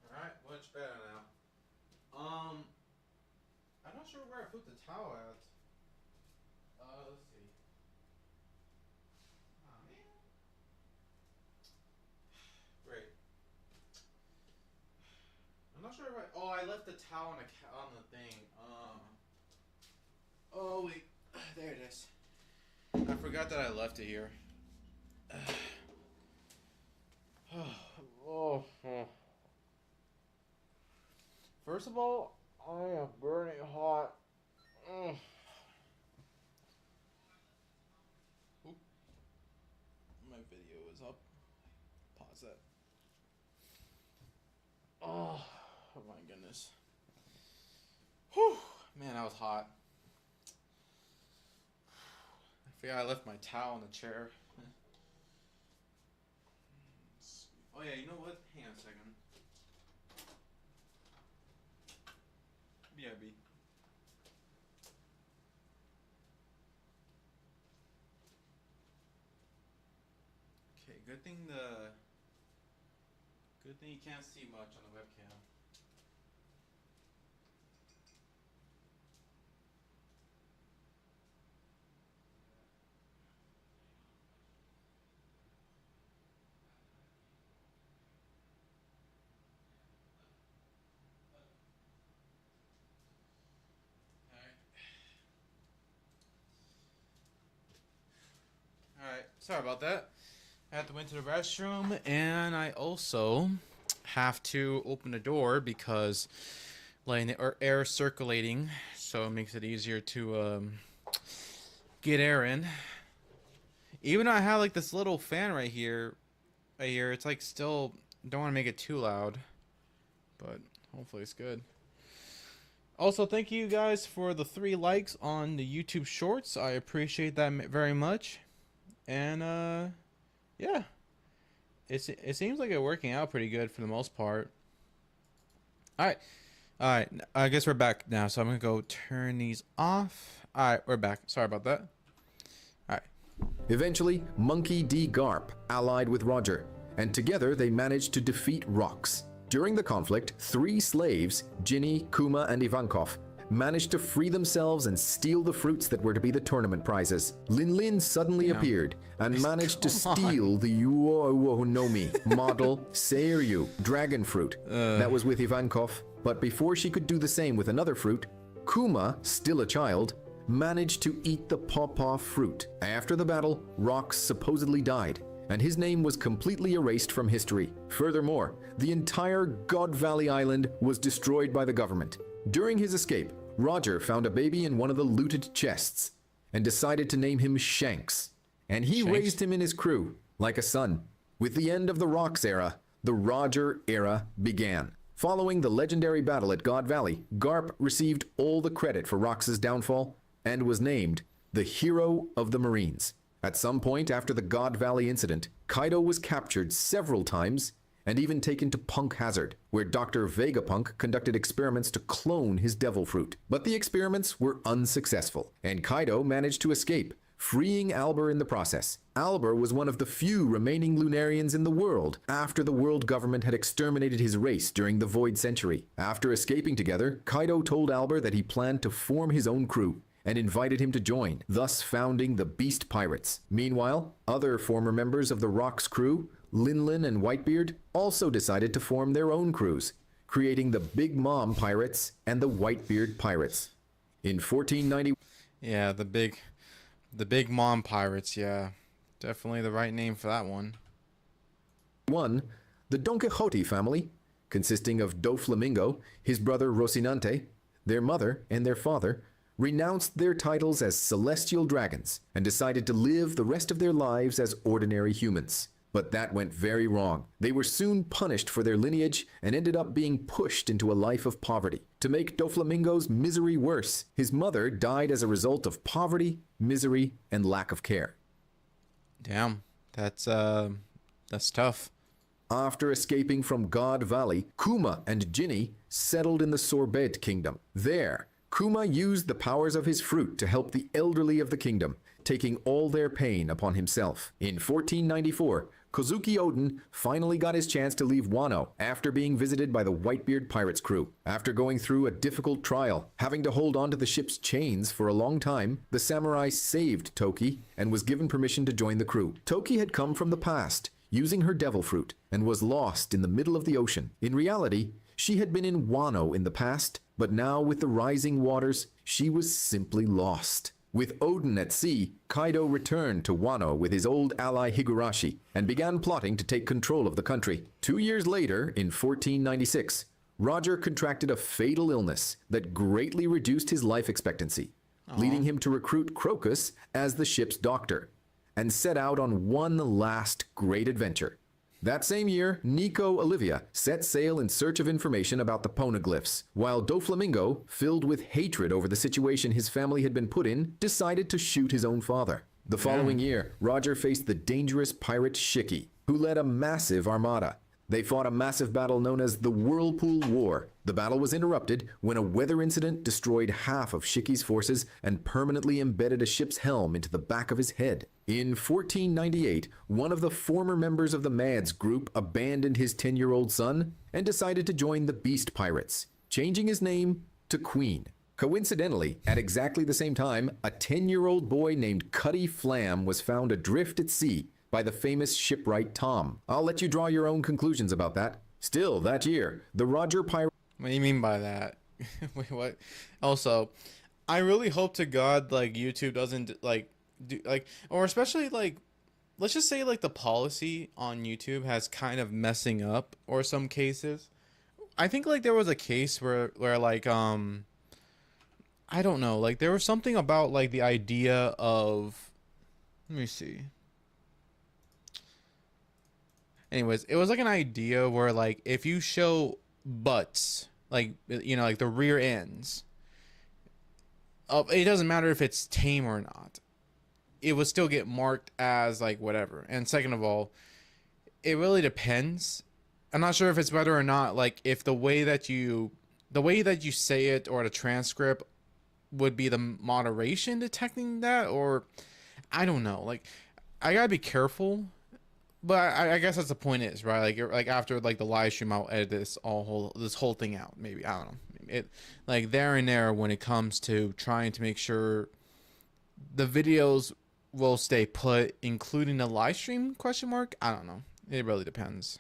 All right, much better now. I'm not sure where I put the towel at. Let's see. Oh man. Great. I'm not sure if I. Oh, I left the towel on the thing. Oh wait, there it is. I forgot that I left it here. Oh. First of all, I am burning hot. Ugh. Oop, my video is up. Pause that. Oh, my goodness. Whew. Man, that was hot. I forgot I left my towel in the chair. Oh yeah, you know what? Hang on a second. BRB. Okay, good thing you can't see much on the webcam. Alright. Sorry about that. I have to went to the restroom, and I also have to open the door because letting the air circulating, so it makes it easier to get air in. Even though I have like this little fan right here, it's like still don't want to make it too loud, but hopefully it's good. Also, thank you guys for the 3 likes on the YouTube Shorts. I appreciate that very much. And yeah, it seems like it's working out pretty good for the most part. All right. I guess we're back now, so I'm gonna go turn these off. All right, we're back. Sorry about that. All right. Eventually, Monkey D. Garp allied with Roger, and together they managed to defeat Rox. During the conflict, 3 slaves, Ginny, Kuma, and Ivankov, managed to free themselves and steal the fruits that were to be the tournament prizes. Lin Lin suddenly appeared and managed to steal the Yuowonomi model Seiryu dragon fruit that was with Ivankov. But before she could do the same with another fruit, Kuma, still a child, managed to eat the pawpaw fruit. After the battle, Rox supposedly died, and his name was completely erased from history. Furthermore, the entire God Valley Island was destroyed by the government. During his escape, Roger found a baby in one of the looted chests and decided to name him Shanks. And he raised him in his crew like a son. With the end of the Rox era, the Roger era began. Following the legendary battle at God Valley, Garp received all the credit for Rox's downfall and was named the Hero of the Marines. At some point after the God Valley incident, Kaido was captured several times and even taken to Punk Hazard, where Dr. Vegapunk conducted experiments to clone his devil fruit. But the experiments were unsuccessful, and Kaido managed to escape, freeing Albur in the process. Albur was one of the few remaining Lunarians in the world after the world government had exterminated his race during the Void Century. After escaping together, Kaido told Albur that he planned to form his own crew and invited him to join, thus founding the Beast Pirates. Meanwhile, other former members of the Rox crew, Lin and Whitebeard, also decided to form their own crews, creating the Big Mom Pirates and the Whitebeard Pirates. In 1490, yeah, the Big Mom Pirates, yeah. Definitely the right name for that one. The Don Quixote family, consisting of Doflamingo, his brother Rocinante, their mother, and their father, renounced their titles as celestial dragons and decided to live the rest of their lives as ordinary humans. But that went very wrong. They were soon punished for their lineage and ended up being pushed into a life of poverty. To make Doflamingo's misery worse, his mother died as a result of poverty, misery, and lack of care. Damn, that's tough. After escaping from God Valley, Kuma and Ginny settled in the Sorbet Kingdom. There, Kuma used the powers of his fruit to help the elderly of the kingdom, taking all their pain upon himself. In 1494, Kozuki Oden finally got his chance to leave Wano after being visited by the Whitebeard Pirates crew. After going through a difficult trial, having to hold on to the ship's chains for a long time, the samurai saved Toki and was given permission to join the crew. Toki had come from the past, using her devil fruit, and was lost in the middle of the ocean. In reality, she had been in Wano in the past, but now with the rising waters, she was simply lost. With Oden at sea, Kaido returned to Wano with his old ally Higurashi and began plotting to take control of the country. 2 years later, in 1496, Roger contracted a fatal illness that greatly reduced his life expectancy, leading him to recruit Crocus as the ship's doctor and set out on one last great adventure. That same year, Nico Olivia set sail in search of information about the poneglyphs, while Doflamingo, filled with hatred over the situation his family had been put in, decided to shoot his own father. The following year, Roger faced the dangerous pirate Shiki, who led a massive armada. They fought a massive battle known as the Whirlpool War. The battle was interrupted when a weather incident destroyed half of Shiki's forces and permanently embedded a ship's helm into the back of his head. In 1498, one of the former members of the Mads group abandoned his 10-year-old son and decided to join the Beast Pirates, changing his name to Queen. Coincidentally, at exactly the same time, a 10-year-old boy named Cutty Flam was found adrift at sea by the famous shipwright Tom. I'll let you draw your own conclusions about that. Still, that year, the Roger Pirate... What do you mean by that? Wait, what? Also, I really hope to God, like, YouTube doesn't, like, do, like, or especially, like, let's just say like the policy on YouTube has kind of messing up, or some cases. I think like there was a case where like I don't know, like there was something about like the idea of, let me see. Anyways, it was like an idea where like if you show butts, like like the rear ends, it doesn't matter if it's tame or not. It would still get marked as like whatever. And second of all, it really depends. I'm not sure if it's better or not, like if the way that you say it or the transcript would be the moderation detecting that, or I don't know. Like I gotta be careful, but I guess that's the point is, right? Like like after like the live stream, I'll edit this whole thing out. Maybe, I don't know. It like there and there when it comes to trying to make sure the videos will stay put, including the live stream question mark. I don't know. It really depends.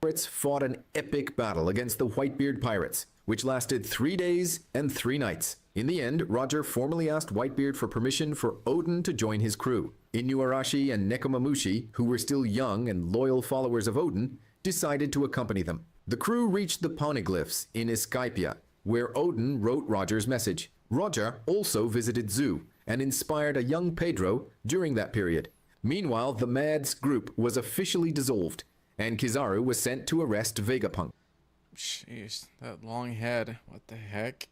Pirates fought an epic battle against the Whitebeard pirates, which lasted 3 days and 3 nights. In the end, Roger formally asked Whitebeard for permission for Odin to join his crew. Inuarashi and Nekomamushi, who were still young and loyal followers of Odin, decided to accompany them. The crew reached the poneglyphs in Iskaipia, where Odin wrote Roger's message. Roger also visited Zu and inspired a young Pedro during that period. Meanwhile, the Mads group was officially dissolved, and Kizaru was sent to arrest Vegapunk. Jeez, that long head. What the heck?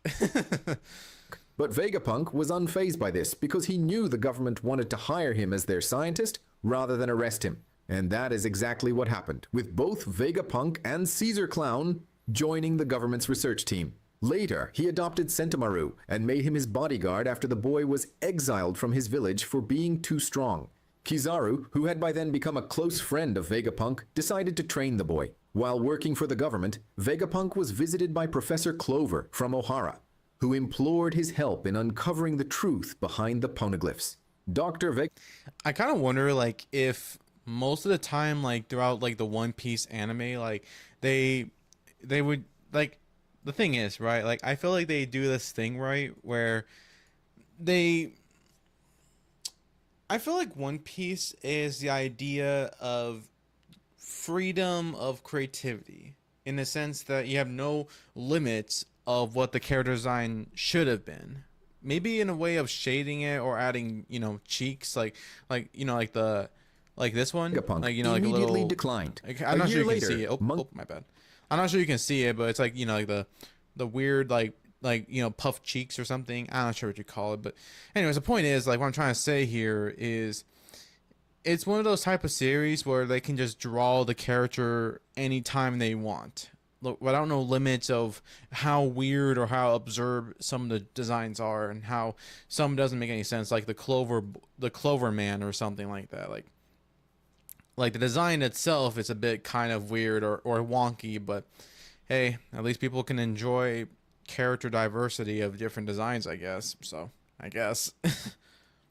But Vegapunk was unfazed by this because he knew the government wanted to hire him as their scientist rather than arrest him. And that is exactly what happened, with both Vegapunk and Caesar Clown joining the government's research team. Later, he adopted Sentamaru and made him his bodyguard after the boy was exiled from his village for being too strong. Kizaru, who had by then become a close friend of Vegapunk, decided to train the boy. While working for the government, Vegapunk was visited by Professor Clover from Ohara, who implored his help in uncovering the truth behind the poneglyphs. I kind of wonder, like, if most of the time, like, throughout, like, the One Piece anime, like, they would, like, the thing is, right, like, I feel like they do this thing, right, where I feel like One Piece is the idea of freedom of creativity, in the sense that you have no limits of what the character design should have been. Maybe in a way of shading it or adding, cheeks, like like this one, Vegapunk like like immediately a little declined. Like, I'm not sure you can later, see it. Oh, my bad. I'm not sure you can see it, but it's like like the weird like puffed cheeks or something. I'm not sure what you call it, but anyways, the point is, like, what I'm trying to say here is it's one of those type of series where they can just draw the character anytime they want, without no limits of how weird or how absurd some of the designs are, and how some doesn't make any sense, like the Clover Man or something like that. Like the design itself is a bit kind of weird or wonky, but hey, at least people can enjoy character diversity of different designs, I guess. So I guess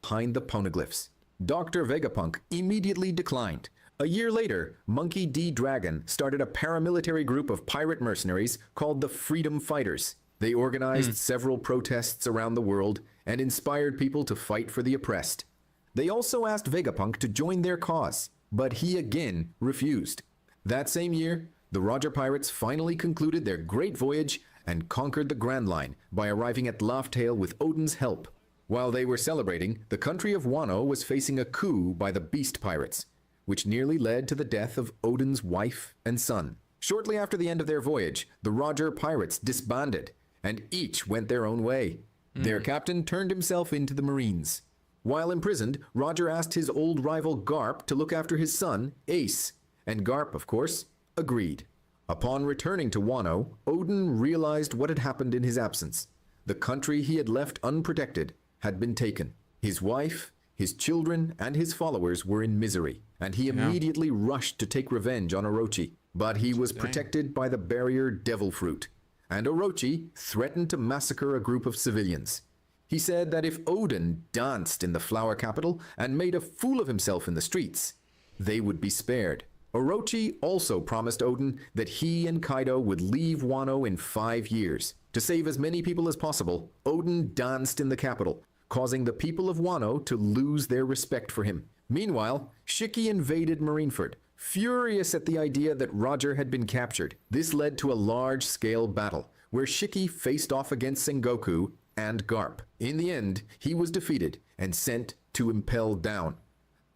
behind the poneglyphs. Dr. Vegapunk immediately declined. A year later, Monkey D. Dragon started a paramilitary group of pirate mercenaries called the Freedom Fighters. They organized several protests around the world and inspired people to fight for the oppressed. They also asked Vegapunk to join their cause, but he again refused. That same year, the Roger Pirates finally concluded their great voyage and conquered the Grand Line by arriving at Laugh-Tale with Odin's help. While they were celebrating, the country of Wano was facing a coup by the Beast Pirates, which nearly led to the death of Odin's wife and son. Shortly after the end of their voyage, the Roger Pirates disbanded, and each went their own way. Their captain turned himself into the Marines. While imprisoned, Roger asked his old rival Garp to look after his son, Ace, and Garp, of course, agreed. Upon returning to Wano, Odin realized what had happened in his absence. The country he had left unprotected had been taken. His wife, his children, and his followers were in misery, and he immediately rushed to take revenge on Orochi. But he was protected by the barrier Devil Fruit, and Orochi threatened to massacre a group of civilians. He said that if Odin danced in the flower capital and made a fool of himself in the streets, they would be spared. Orochi also promised Odin that he and Kaido would leave Wano in 5 years. To save as many people as possible, Odin danced in the capital, causing the people of Wano to lose their respect for him. Meanwhile, Shiki invaded Marineford, furious at the idea that Roger had been captured. This led to a large-scale battle, where Shiki faced off against Sengoku and Garp. In the end, he was defeated and sent to Impel Down.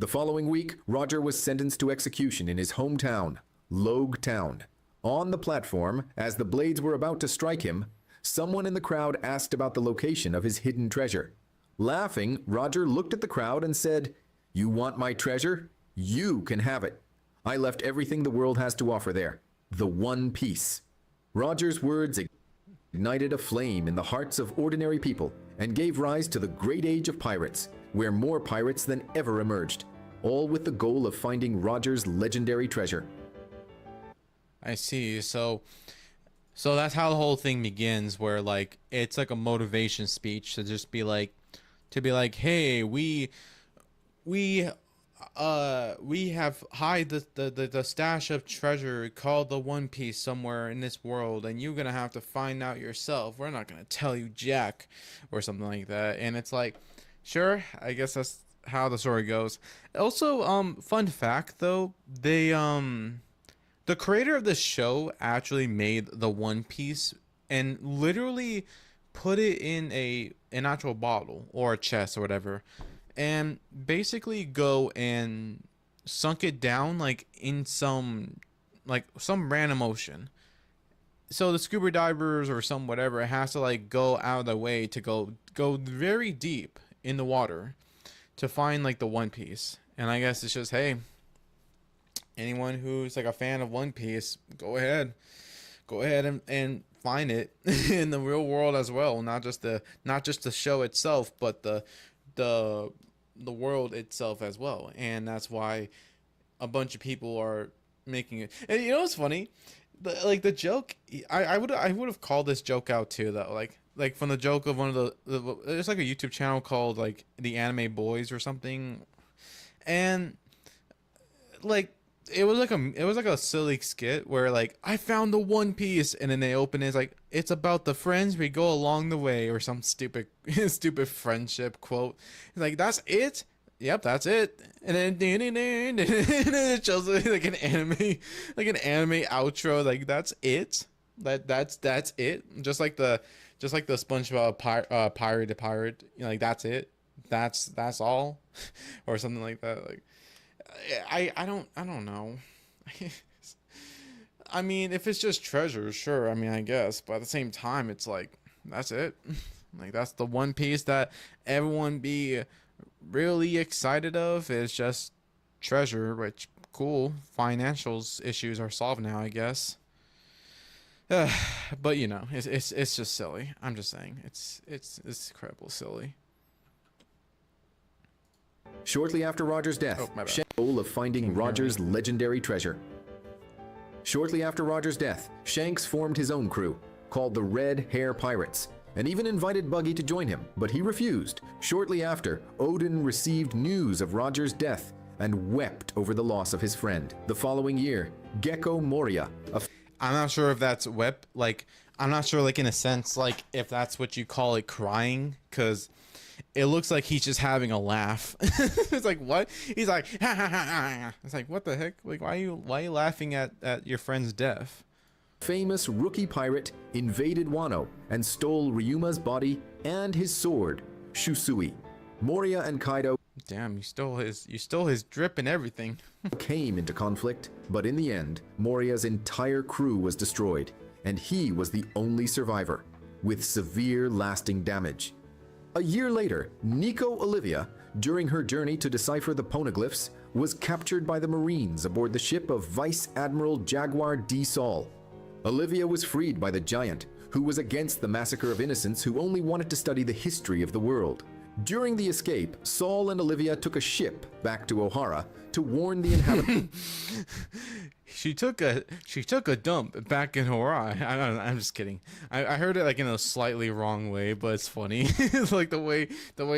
The following week, Roger was sentenced to execution in his hometown, Logue Town. On the platform, as the blades were about to strike him, someone in the crowd asked about the location of his hidden treasure. Laughing, Roger looked at the crowd and said, "You want my treasure? You can have it. I left everything the world has to offer there. The One Piece." Roger's words ignited a flame in the hearts of ordinary people and gave rise to the Great Age of Pirates, where more pirates than ever emerged, all with the goal of finding Roger's legendary treasure. I see. So that's how the whole thing begins, where like it's like a motivation speech to just be like, hey, we have hide the stash of treasure called the One Piece somewhere in this world, and you're gonna have to find out yourself. We're not gonna tell you jack, or something like that. And it's like, sure, I guess that's how the story goes. Also, fun fact though, the creator of the show actually made the One Piece and literally put it in an actual bottle or a chest or whatever, and basically go and sunk it down like in some random ocean. So the scuba divers or some whatever has to like go out of the way to go very deep in the water to find like the One Piece. And I guess it's just, hey, anyone who's like a fan of One Piece, go ahead and find it in the real world as well. Not just the show itself, but the world itself as well. And that's why a bunch of people are making it. And you know what's funny? The joke, I would have called this joke out too though. Like from the joke of one of the there's like a YouTube channel called like the Anime Boys or something, and like it was like a silly skit where like, I found the One Piece, and then they open it, it's like, it's about the friends we go along the way, or some stupid friendship quote. It's like, that's it. Yep, that's it. And then it shows like an anime outro. Like, that's it. That's it. Just like the SpongeBob pirate to pirate. You know, like, that's it. That's all, or something like that. Like, I don't know. I mean, if it's just treasure, sure. I mean, I guess, but at the same time, it's like, that's it. Like, that's the One Piece that everyone be really excited of. It's just treasure, which, cool. Financials issues are solved now, I guess. But you know, it's just silly. I'm just saying, it's incredible silly. Shortly after Roger's death, Shank's goal of finding Roger's legendary treasure. Shortly after Roger's death, Shanks formed his own crew, called the Red Hair Pirates, and even invited Buggy to join him, but he refused. Shortly after, Odin received news of Roger's death and wept over the loss of his friend. The following year, Gecko Moria, I'm not sure if that's wept, like, I'm not sure, like, in a sense, like, if that's what you call it, crying, because it looks like he's just having a laugh. It's like, what? He's like, ha, ha, ha, ha. It's like, what the heck? Like, why are you laughing at your friend's death? Famous rookie pirate invaded Wano and stole Ryuma's body and his sword, Shusui. Moria and Kaido, damn, you stole his drip and everything. came into conflict, but in the end, Moria's entire crew was destroyed, and he was the only survivor, with severe lasting damage. A year later, Nico Olivia, during her journey to decipher the poneglyphs, was captured by the Marines aboard the ship of Vice Admiral Jaguar D. Saul. Olivia was freed by the Giant, who was against the massacre of innocents who only wanted to study the history of the world. During the escape, Saul and Olivia took a ship back to O'Hara to warn the inhabitants. She took a dump back in O'Hara. I'm just kidding. I heard it like in a slightly wrong way, but it's funny. It's like the way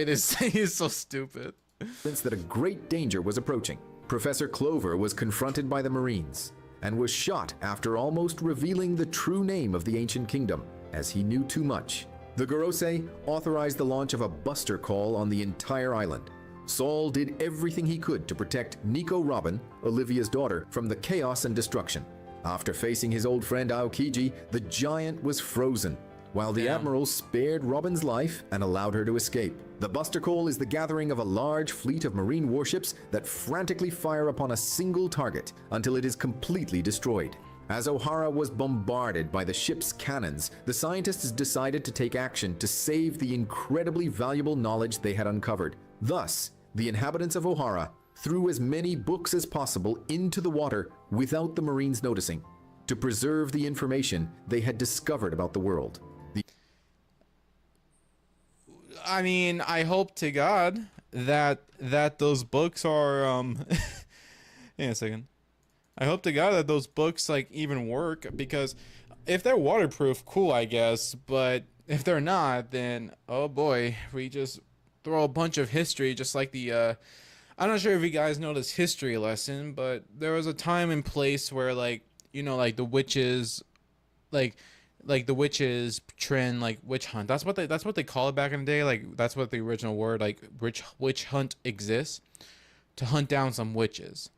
they say is so stupid. Since that a great danger was approaching, Professor Clover was confronted by the Marines and was shot after almost revealing the true name of the ancient kingdom, as he knew too much. The Gorosei authorized the launch of a buster call on the entire island. Saul did everything he could to protect Nico Robin, Olivia's daughter, from the chaos and destruction. After facing his old friend Aokiji, the giant was frozen, while the admiral spared Robin's life and allowed her to escape. The Buster Call is the gathering of a large fleet of marine warships that frantically fire upon a single target until it is completely destroyed. As Ohara was bombarded by the ship's cannons, the scientists decided to take action to save the incredibly valuable knowledge they had uncovered. Thus, the inhabitants of Ohara threw as many books as possible into the water without the Marines noticing, to preserve the information they had discovered about the world. I mean, I hope to God that those books are hang on a second. I hope to God that those books like even work, because if they're waterproof, cool, I guess, but if they're not, then oh boy, we just throw a bunch of history, just like the I'm not sure if you guys know this history lesson, but there was a time and place where, like, you know, like the witches, like the witches trend, like witch hunt. That's what they call it back in the day. Like that's what the original word, like witch hunt, exists, to hunt down some witches.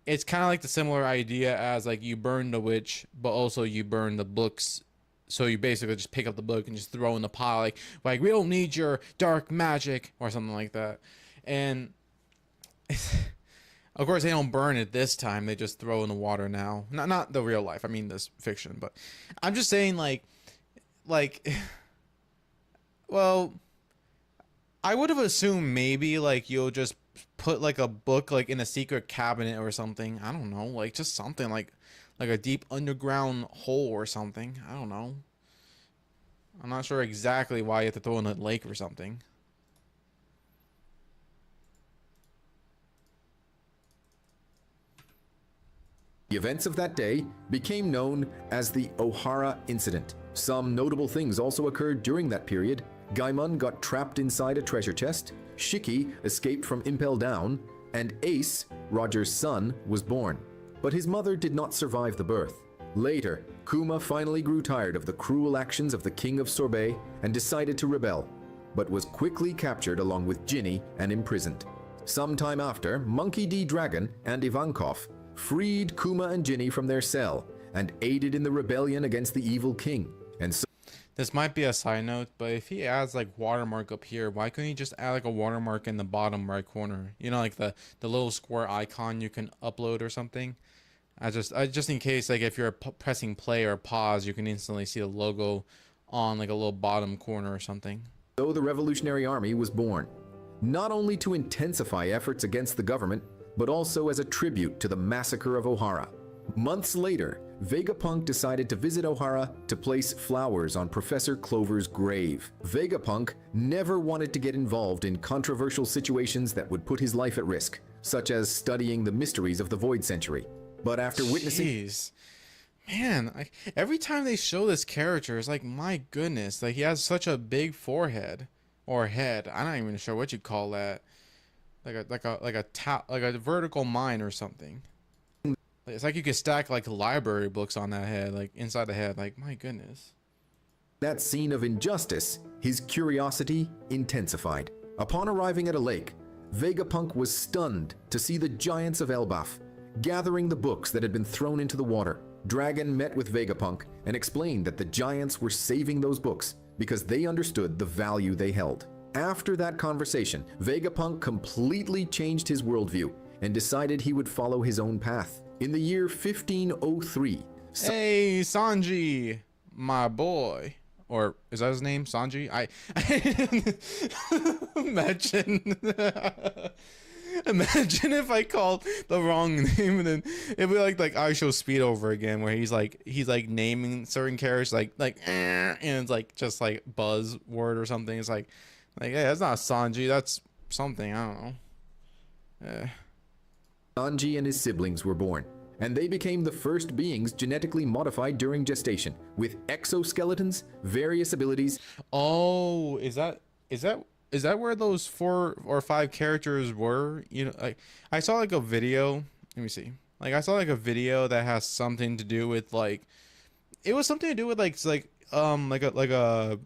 It's kind of like the similar idea as like you burn the witch, but also you burn the books. So you basically just pick up the book and just throw in the pile, like we don't need your dark magic or something like that. And of course they don't burn it this time. They just throw in the water now. Not the real life. I mean this fiction, but I'm just saying like well, I would have assumed maybe like you'll just put like a book like in a secret cabinet or something. I don't know, like just something like a deep underground hole or something. I don't know. I'm not sure exactly why you have to throw in a lake or something. The events of that day became known as the Ohara Incident. Some notable things also occurred during that period. Gaimon got trapped inside a treasure chest, Shiki escaped from Impel Down, and Ace, Roger's son, was born. But his mother did not survive the birth. Later, Kuma finally grew tired of the cruel actions of the King of Sorbet and decided to rebel, but was quickly captured along with Ginny and imprisoned. Sometime after, Monkey D. Dragon and Ivankov freed Kuma and Ginny from their cell and aided in the rebellion against the evil king. And so this might be a side note, but if he adds like watermark up here, why couldn't he just add like a watermark in the bottom right corner? You know, like the little square icon you can upload or something. I just in case, like if you're pressing play or pause, you can instantly see the logo on like a little bottom corner or something. So the Revolutionary Army was born, not only to intensify efforts against the government, but also as a tribute to the massacre of Ohara. Months later, Vegapunk decided to visit Ohara to place flowers on Professor Clover's grave. Vegapunk never wanted to get involved in controversial situations that would put his life at risk, such as studying the mysteries of the Void Century. But after witnessing... Jeez. Man, every time they show this character, it's like, my goodness, like he has such a big forehead or head. I'm not even sure what you call that. Like a vertical mind or something. It's like you could stack like library books on that head, like inside the head. Like, my goodness. That scene of injustice, his curiosity intensified. Upon arriving at a lake, Vegapunk was stunned to see the giants of Elbaf gathering the books that had been thrown into the water. Dragon met with Vegapunk and explained that the giants were saving those books because they understood the value they held. After that conversation, Vegapunk completely changed his worldview and decided he would follow his own path. In the year 1503... Hey, Sanji, my boy. Or, is that his name? Sanji? Imagine... Imagine if I called the wrong name and then it'd be like I Show Speed over again, where he's like naming certain characters like and it's like just like buzzword or something. It's like hey, that's not Sanji, that's something, I don't know. Sanji and his siblings were born, and they became the first beings genetically modified during gestation, with exoskeletons, various abilities. Oh, is that where those 4 or 5 characters were? You know, like I saw like a video. Let me see. Like I saw like a video that has something to do with like, it was something to do with like a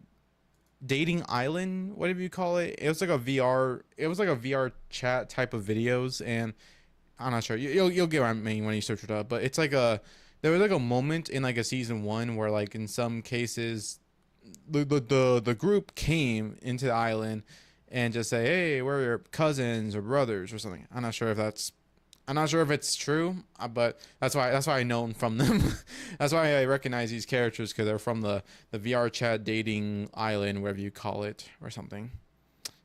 dating island, whatever you call it. It was like a VR. It was like a VR chat type of videos, and I'm not sure. You'll get what I mean when you search it up. But it's like a there was like a moment in like a season one where like in some cases the group came into the island and just say, hey, we're your cousins or brothers or something. I'm not sure if it's true, but that's why I know from them. That's why I recognize these characters, because they're from the VR chat dating island, whatever you call it, or something.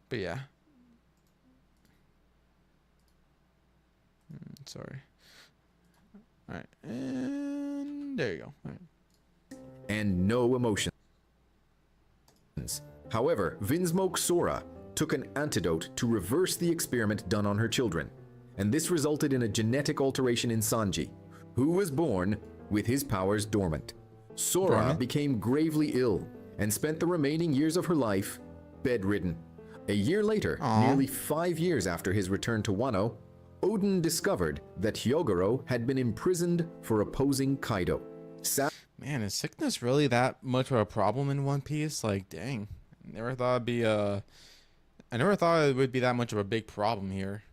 But yeah. Sorry. All right, and there you go. All right. And no emotions. However, Vinsmoke Sora took an antidote to reverse the experiment done on her children, and this resulted in a genetic alteration in Sanji, who was born with his powers dormant. Sora became gravely ill and spent the remaining years of her life bedridden. A year later, nearly 5 years after his return to Wano, Oden discovered that Hyogoro had been imprisoned for opposing Kaido. Man, is sickness really that much of a problem in One Piece? Like, dang. I never thought it would be that much of a big problem here.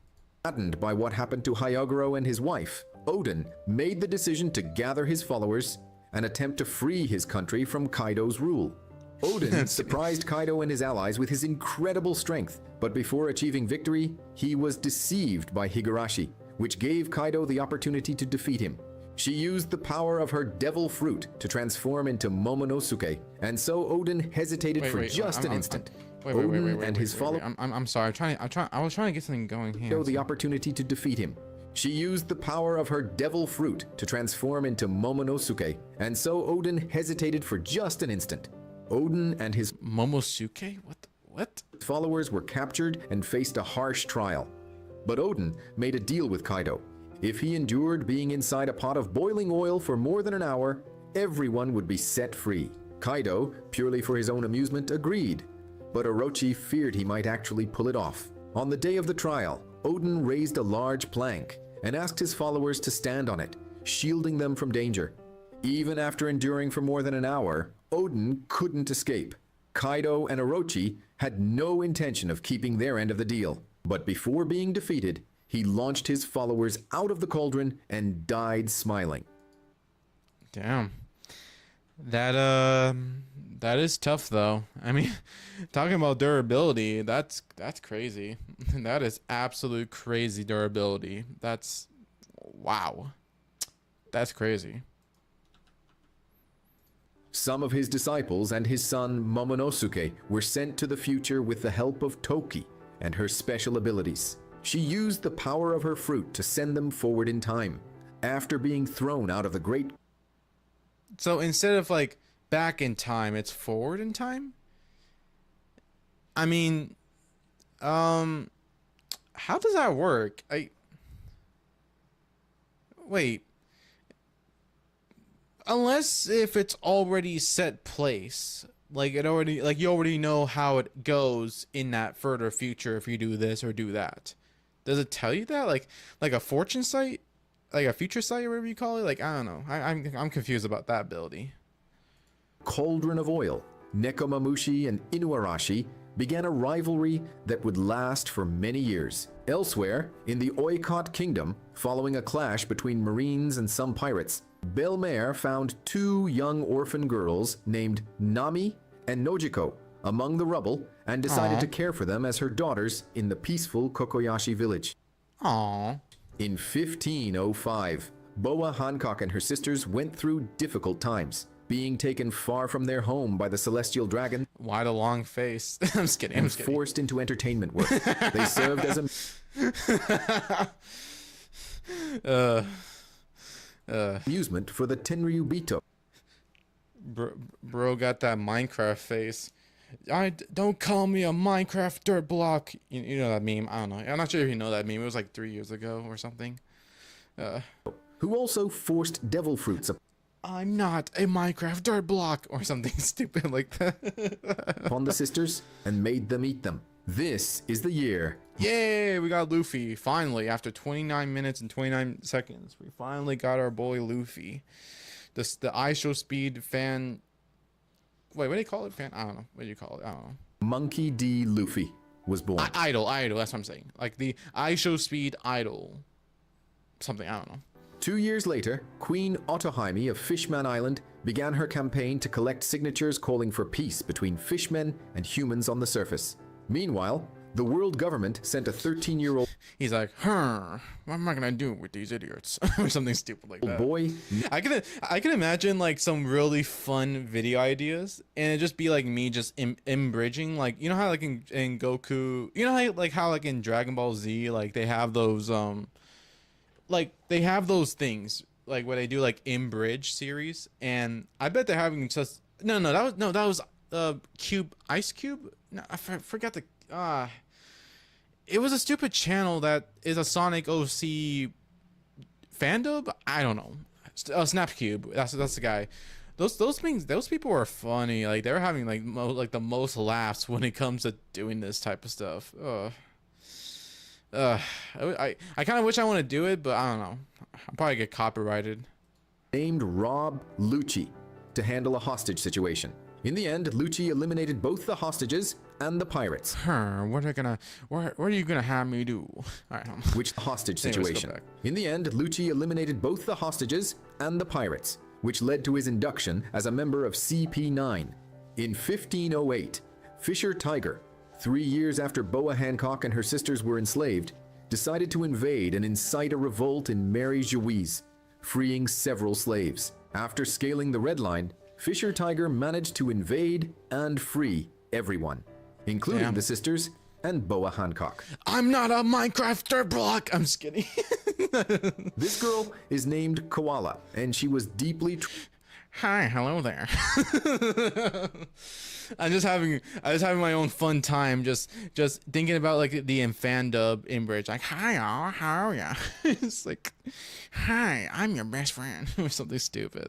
Saddened by what happened to Hyogoro and his wife, Oden made the decision to gather his followers and attempt to free his country from Kaido's rule. Oden surprised Kaido and his allies with his incredible strength, but before achieving victory, he was deceived by Higurashi, which gave Kaido the opportunity to defeat him. She used the power of her devil fruit to transform into Momonosuke, and so Oden hesitated for just an instant. Oden and his followers. I'm sorry. I was trying to get something going here. The opportunity to defeat him. She used the power of her devil fruit to transform into Momonosuke, and so Oden hesitated for just an instant. Oden and his Momosuke? What? Followers were captured and faced a harsh trial. But Oden made a deal with Kaido. If he endured being inside a pot of boiling oil for more than an hour, everyone would be set free. Kaido, purely for his own amusement, agreed. But Orochi feared he might actually pull it off. On the day of the trial, Oden raised a large plank and asked his followers to stand on it, shielding them from danger. Even after enduring for more than an hour, Oden couldn't escape. Kaido and Orochi had no intention of keeping their end of the deal. But before being defeated, he launched his followers out of the cauldron and died smiling. Damn. That is tough though. I mean, talking about durability, that's crazy. That is absolute crazy durability. That's wow. That's crazy. Some of his disciples and his son Momonosuke were sent to the future with the help of Toki and her special abilities. She used the power of her fruit to send them forward in time. After being thrown out of the great... So instead of like back in time, it's forward in time? I mean, how does that work? Wait. Unless if it's already set place, like you already know how it goes in that further future if you do this or do that. Does it tell you that, like a fortune site, like a future site or whatever you call it? Like, I don't know. I'm confused about that ability. Cauldron of oil, Nekomamushi and Inuarashi began a rivalry that would last for many years. Elsewhere, in the Oikot Kingdom, following a clash between Marines and some pirates, Belmer found two young orphan girls named Nami and Nojiko among the rubble and decided to care for them as her daughters in the peaceful Kokoyashi village. Aww. In 1505, Boa Hancock and her sisters went through difficult times, being taken far from their home by the celestial dragon. Why the long face? I'm just kidding. And forced into entertainment work. They served as amusement for the Tenryubito. Bro got that Minecraft face. Don't call me a Minecraft dirt block. You know that meme? I don't know. I'm not sure if you know that meme. It was like 3 years ago or something. Who also forced devil fruits I'm not a Minecraft dirt block or something stupid like that. upon the sisters and made them eat them. This is the year. Yay, we got Luffy. Finally, after 29 minutes and 29 seconds, we finally got our boy Luffy. The ISO speed fan Wait, what do you call it? I don't know. What do you call it? I don't know. Monkey D. Luffy was born. Idol. That's what I'm saying. Like the IShowSpeed Idol. Something, I don't know. 2 years later, Queen Otohime of Fishman Island began her campaign to collect signatures calling for peace between fishmen and humans on the surface. Meanwhile, the world government sent a 13-year-old He's like, what am I gonna do with these idiots? Or something stupid like that. boy. I can imagine like some really fun video ideas, and it just be like me just bridging, like, you know how like in Goku, you know how like in Dragon Ball Z, like they have those like they have those things like where they do like bridge series, and I bet they're having just that was Cube Ice Cube. No, I forgot the it was a stupid channel that is a Sonic OC fandom. I don't know. Snapcube. That's the guy. Those people were funny. Like they were having like the most laughs when it comes to doing this type of stuff. I kind of wish I want to do it, but I don't know. I'll probably get copyrighted. Named Rob Lucci to handle a hostage situation. In the end, Lucci eliminated both the hostages and the pirates. What are you gonna have me do? All right, which hostage situation. In the end, Lucci eliminated both the hostages and the pirates, which led to his induction as a member of CP9. In 1508, Fisher Tiger, 3 years after Boa Hancock and her sisters were enslaved, decided to invade and incite a revolt in Mary Jouise, freeing several slaves. After scaling the Red Line, Fisher Tiger managed to invade and free everyone, including the sisters and Boa Hancock. I'm not a Minecrafter block. I'm just kidding. This girl is named Koala, and she was deeply... Hi, hello there. I was having my own fun time, just thinking about like the fandub in bridge, like, hi y'all, how are ya? It's like, hi, I'm your best friend, or something stupid.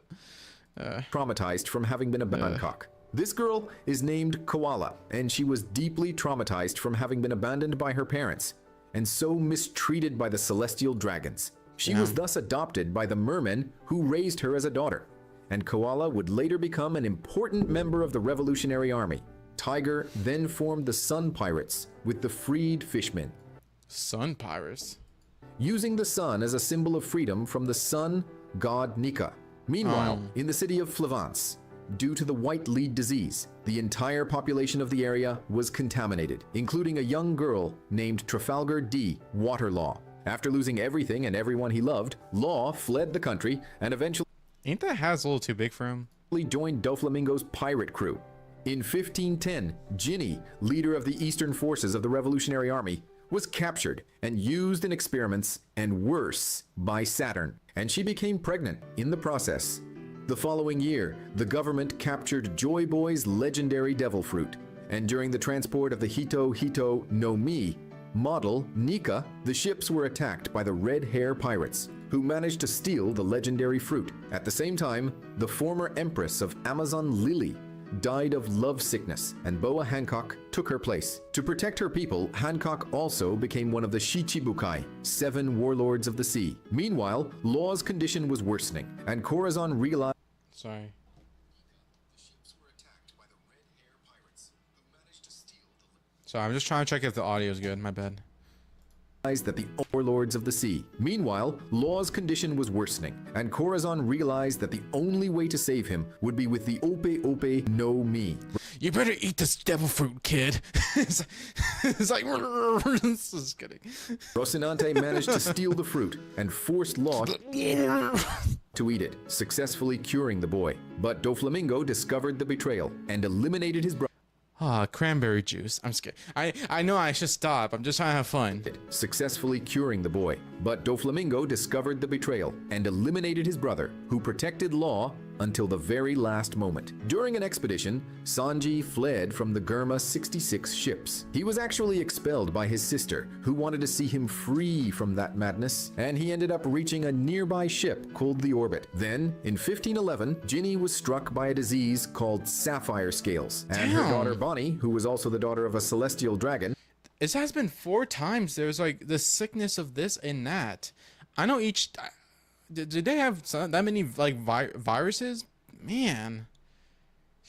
Traumatized from having been a Hancock. This girl is named Koala, and she was deeply traumatized from having been abandoned by her parents, and so mistreated by the celestial dragons. She was thus adopted by the mermen who raised her as a daughter, and Koala would later become an important member of the Revolutionary Army. Tiger then formed the Sun Pirates with the freed fishmen. Sun Pirates? Using the sun as a symbol of freedom from the sun god Nika. Meanwhile, in the city of Flavance, due to the white lead disease, the entire population of the area was contaminated, including a young girl named Trafalgar D. Waterlaw. After losing everything and everyone he loved, Law fled the country and eventually... Ain't that hat a little too big for him? ...joined Doflamingo's pirate crew. In 1510, Ginny, leader of the Eastern forces of the Revolutionary Army, was captured and used in experiments, and worse, by Saturn, and she became pregnant in the process. The following year, the government captured Joy Boy's legendary devil fruit, and during the transport of the Hito Hito no Mi model Nika, the ships were attacked by the Red Hair Pirates, who managed to steal the legendary fruit. At the same time, the former empress of Amazon Lily died of love sickness, and Boa Hancock took her place. To protect her people, Hancock also became one of the Shichibukai, 7 warlords of the sea. Meanwhile, Law's condition was worsening, and Corazon realized... Sorry. Sorry, I'm just trying to check if the audio is good. My bad. That the warlords of the sea. Meanwhile, Law's condition was worsening, and Corazon realized that the only way to save him would be with the Ope Ope no Mi. You better eat this devil fruit, kid. It's like just kidding. Rocinante managed to steal the fruit and forced Law to eat it, successfully curing the boy. But Doflamingo discovered the betrayal and eliminated his brother. Cranberry juice. I'm scared. I know I should stop. I'm just trying to have fun. Successfully curing the boy. But Doflamingo discovered the betrayal and eliminated his brother, who protected Law until the very last moment. During an expedition, Sanji fled from the Germa 66 ships. He was actually expelled by his sister, who wanted to see him free from that madness, and he ended up reaching a nearby ship called the Orbit. Then, in 1511, Ginny was struck by a disease called sapphire scales, and her daughter Bonnie, who was also the daughter of a celestial dragon. It has been 4 times. There's like the sickness of this and that. I know each... Did they have that many like viruses? Man,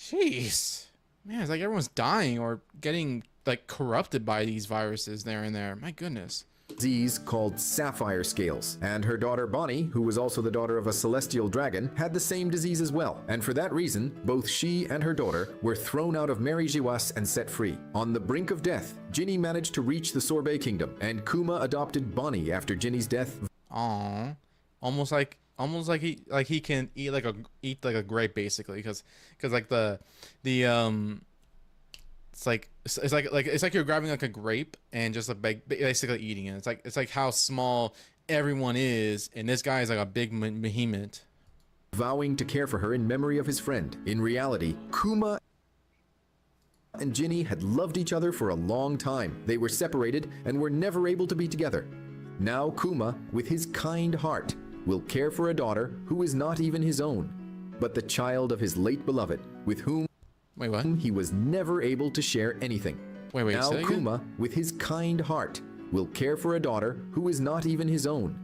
Jeez. Man, it's like everyone's dying or getting like corrupted by these viruses there and there. My goodness. Disease called sapphire scales, and her daughter Bonnie, who was also the daughter of a celestial dragon, had the same disease as well, and for that reason both she and her daughter were thrown out of Mary Jiwas and set free. On the brink of death, Ginny managed to reach the Sorbet Kingdom, and Kuma adopted Bonnie after Ginny's death. Aww. Almost like he can eat like a grape basically, because like the it's like you're grabbing like a grape and just like basically eating it. It's like how small everyone is, and this guy is like a big behemoth. Vowing to care for her in memory of his friend. In reality, Kuma and Ginny had loved each other for a long time. They were separated and were never able to be together. Now Kuma, with his kind heart, will care for a daughter who is not even his own, but the child of his late beloved, with whom Wait, what? he was never able to share anything. Wait, now say that Kuma, again? with his kind heart, will care for a daughter who is not even his own,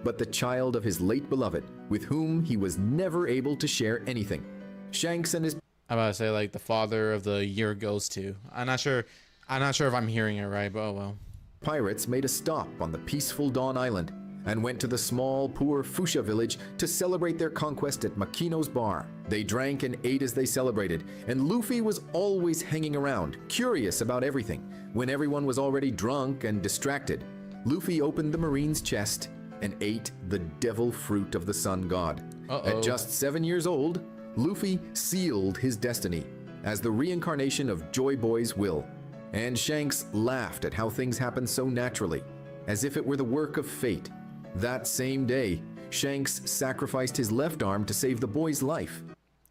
but the child of his late beloved, with whom he was never able to share anything. Shanks and his I'm about to say like the father of the year goes to. I'm not sure if I'm hearing it right, but oh well. pirates made a stop on the peaceful Dawn Island and went to the small, poor Fuchsia village to celebrate their conquest at Makino's bar. They drank and ate as they celebrated, and Luffy was always hanging around, curious about everything. When everyone was already drunk and distracted, Luffy opened the marine's chest and ate the devil fruit of the sun god. At just 7 years old, Luffy sealed his destiny as the reincarnation of Joy Boy's will. And Shanks laughed at how things happened so naturally, as if it were the work of fate. That same day, Shanks sacrificed his left arm to save the boy's life.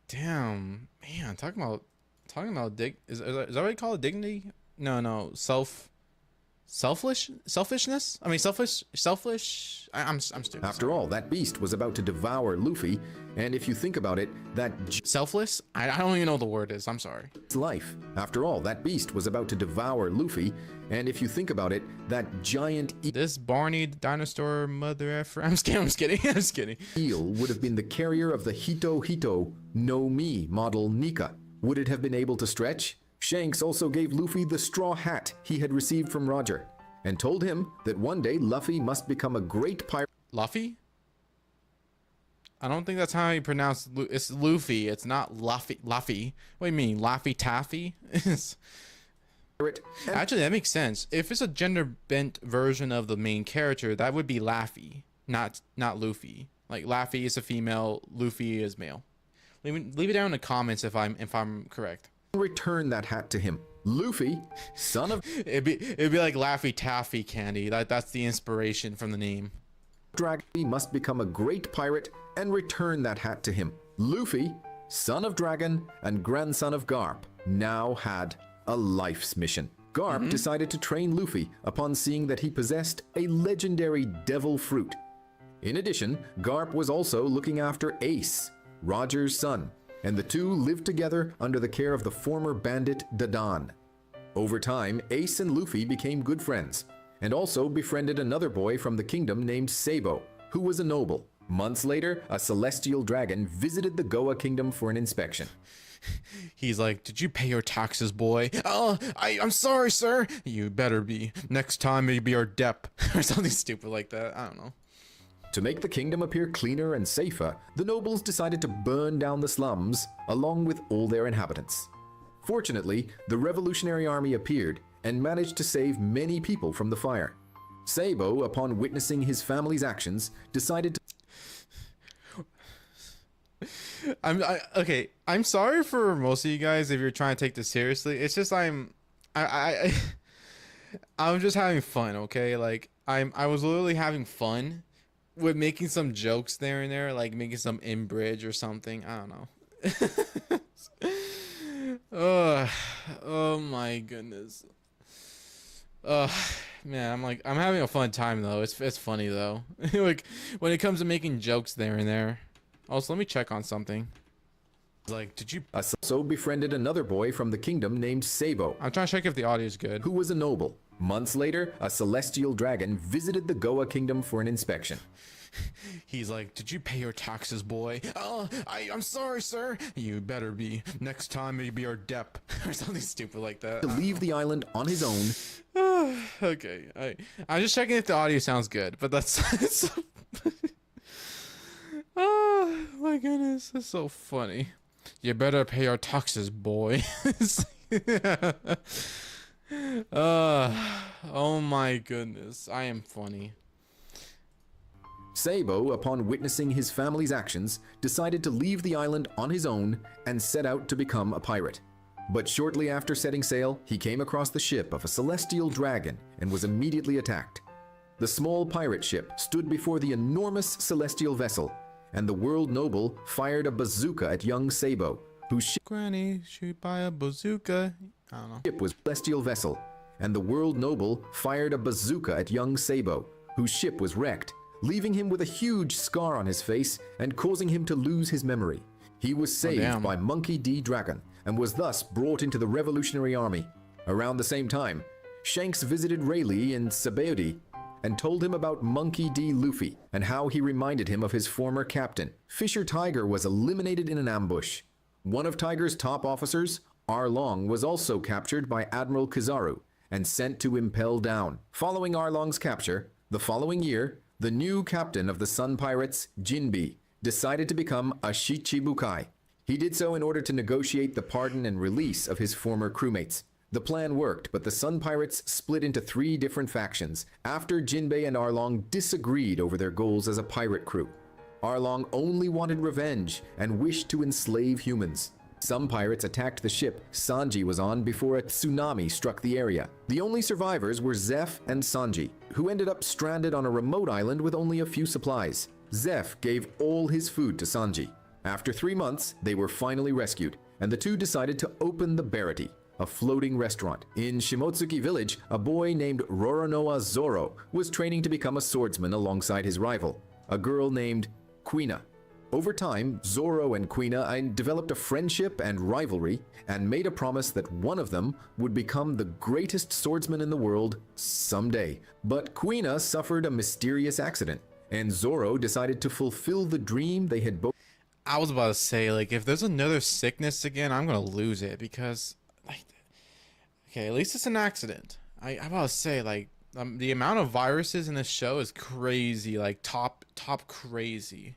Damn, man, talking about is that what you call it, dignity? No, selfishness. I mean, selfish. I'm stupid. After all, that beast was about to devour Luffy, and if you think about it, that Selfless? I don't even know what the word is. I'm sorry. life. After all, that beast was about to devour Luffy, and if you think about it, that giant This Barney dinosaur mother effer. I'm just kidding. eel would have been the carrier of the Hito Hito no Mi model Nika. Would it have been able to stretch? Shanks also gave Luffy the straw hat he had received from Roger, and told him that one day Luffy must become a great pirate. Luffy? I don't think that's how you pronounce it's Luffy. It's not Luffy. What do you mean, Laffy Taffy? Actually, that makes sense. If it's a gender bent version of the main character, that would be Laffy, not Luffy. Like Laffy is a female, Luffy is male. Leave it down in the comments if I'm correct. Return that hat to him. Luffy, son of It'd be like Laffy Taffy Candy. That's the inspiration from the name. Dragon must become a great pirate and return that hat to him. Luffy, son of Dragon and grandson of Garp, now had a life's mission. Garp decided to train Luffy upon seeing that he possessed a legendary devil fruit. In addition, Garp was also looking after Ace, Roger's son, and the two lived together under the care of the former bandit Dadan. Over time, Ace and Luffy became good friends, and also befriended another boy from the kingdom named Sabo, who was a noble. Months later, a celestial dragon visited the Goa kingdom for an inspection. He's like, "Did you pay your taxes, boy?" "Oh, I'm sorry, sir." "You better be. Next time maybe our dep," or something stupid like that. I don't know. To make the kingdom appear cleaner and safer, the nobles decided to burn down the slums along with all their inhabitants. Fortunately, the Revolutionary Army appeared and managed to save many people from the fire. Sabo, upon witnessing his family's actions, decided to Okay. I'm sorry for most of you guys if you're trying to take this seriously. It's just I'm just having fun, okay? Like I was literally having fun with making some jokes there and there, like making some in-bridge or something. I don't know. Oh my goodness. Man, I'm having a fun time though. It's funny though. Like when it comes to making jokes there and there. Also, let me check on something. Like, did you? So befriended another boy from the kingdom named Sabo, I'm trying to check if the audio is good. who was a noble. Months later, a celestial dragon visited the Goa kingdom for an inspection. He's like, did you pay your taxes, boy? Oh, I'm sorry, sir. You better be. Next time maybe your dep or something stupid like that. To leave the island on his own. Okay, I'm just checking if the audio sounds good, but that's it's so, oh my goodness, that's so funny. You better pay your taxes, boy. Oh my goodness, I am funny. Sabo, upon witnessing his family's actions, decided to leave the island on his own and set out to become a pirate. But shortly after setting sail, he came across the ship of a celestial dragon and was immediately attacked. The small pirate ship stood before the enormous celestial vessel, and the world noble fired a bazooka at young Sabo, whose ship Granny, shoot by a bazooka. I don't know. was celestial vessel, and the world noble fired a bazooka at young Sabo, whose ship was wrecked, leaving him with a huge scar on his face and causing him to lose his memory. He was saved by Monkey D. Dragon and was thus brought into the Revolutionary Army. Around the same time, Shanks visited Rayleigh in Sabaody and told him about Monkey D. Luffy and how he reminded him of his former captain. Fisher Tiger was eliminated in an ambush. One of Tiger's top officers, Arlong, was also captured by Admiral Kizaru and sent to Impel Down. Following Arlong's capture, the following year, the new captain of the Sun Pirates, Jinbe, decided to become a Shichibukai. He did so in order to negotiate the pardon and release of his former crewmates. The plan worked, but the Sun Pirates split into 3 different factions after Jinbe and Arlong disagreed over their goals as a pirate crew. Arlong only wanted revenge and wished to enslave humans. Some pirates attacked the ship Sanji was on before a tsunami struck the area. The only survivors were Zeph and Sanji, who ended up stranded on a remote island with only a few supplies. Zeph gave all his food to Sanji. After 3 months, they were finally rescued, and the two decided to open the Barity, a floating restaurant. In Shimotsuki village, a boy named Roronoa Zoro was training to become a swordsman alongside his rival, a girl named Quina. Over time, Zoro and Quina developed a friendship and rivalry and made a promise that one of them would become the greatest swordsman in the world someday. But Quina suffered a mysterious accident, and Zoro decided to fulfill the dream they had both. I was about to say, like, if there's another sickness again, I'm gonna lose it because, like, okay, at least it's an accident. I'm about to say, like, the amount of viruses in this show is crazy, like top crazy.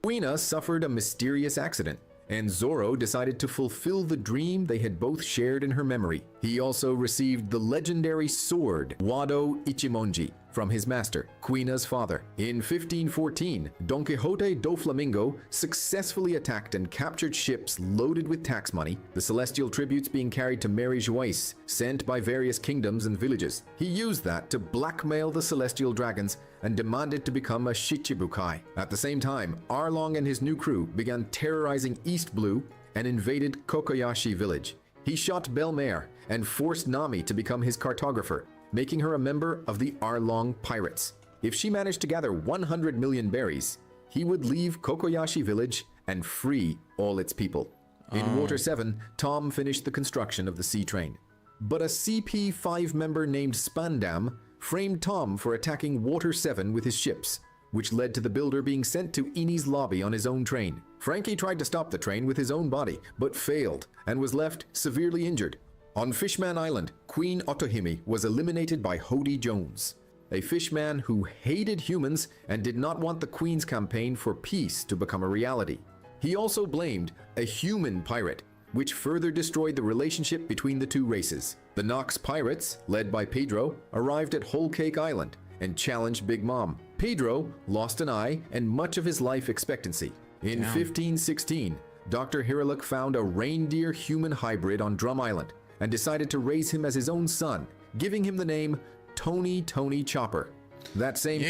Quina suffered a mysterious accident, and Zoro decided to fulfill the dream they had both shared in her memory. He also received the legendary sword Wado Ichimonji from his master, Quina's father. In 1514, Don Quixote do Flamingo successfully attacked and captured ships loaded with tax money, the celestial tributes being carried to Mary Joyce, sent by various kingdoms and villages. He used that to blackmail the celestial dragons and demanded to become a Shichibukai. At the same time, Arlong and his new crew began terrorizing East Blue and invaded Kokoyashi village. He shot Belmare and forced Nami to become his cartographer, making her a member of the Arlong Pirates. If she managed to gather 100 million berries, he would leave Kokoyashi village and free all its people. In Water 7, Tom finished the construction of the sea train. But a CP5 member named Spandam framed Tom for attacking Water 7 with his ships, which led to the builder being sent to Ini's lobby on his own train. Frankie tried to stop the train with his own body, but failed and was left severely injured. On Fishman Island, Queen Otohime was eliminated by Hody Jones, a fishman who hated humans and did not want the Queen's campaign for peace to become a reality. He also blamed a human pirate, which further destroyed the relationship between the two races. The Nox Pirates, led by Pedro, arrived at Whole Cake Island and challenged Big Mom. Pedro lost an eye and much of his life expectancy. In 1516, Dr. Hiriluk found a reindeer-human hybrid on Drum Island and decided to raise him as his own son, giving him the name Tony Chopper. That same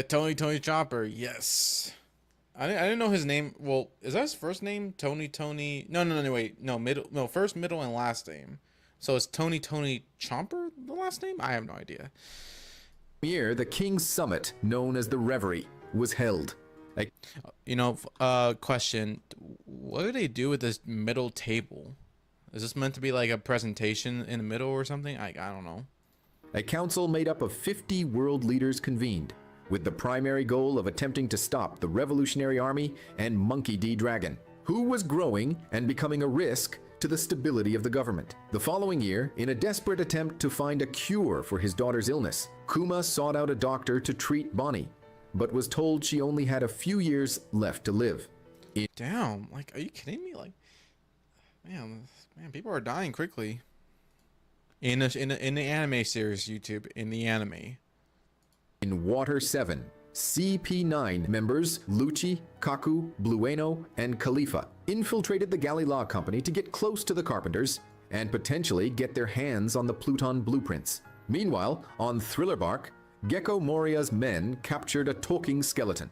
Tony Chopper, yes. I didn't know his name. Well, is that his first name? Tony? No, wait. No, first, middle, and last name. So is Tony Chopper the last name? I have no idea. Year, the King's Summit, known as the Reverie, was held. Question. What do they do with this middle table? Is this meant to be like a presentation in the middle or something? I don't know. A council made up of 50 world leaders convened. with the primary goal of attempting to stop the Revolutionary Army and Monkey D. Dragon, who was growing and becoming a risk to the stability of the government. The following year, in a desperate attempt to find a cure for his daughter's illness, Kuma sought out a doctor to treat Bonnie, but was told she only had a few years left to live. Damn, like, are you kidding me? Like, man, people are dying quickly. In the anime series, YouTube, in the anime. In Water 7, CP9 members Lucci, Kaku, Blueno, and Khalifa infiltrated the Galileo Company to get close to the Carpenters and potentially get their hands on the Pluton blueprints. Meanwhile, on Thriller Bark, Gecko Moria's men captured a talking skeleton.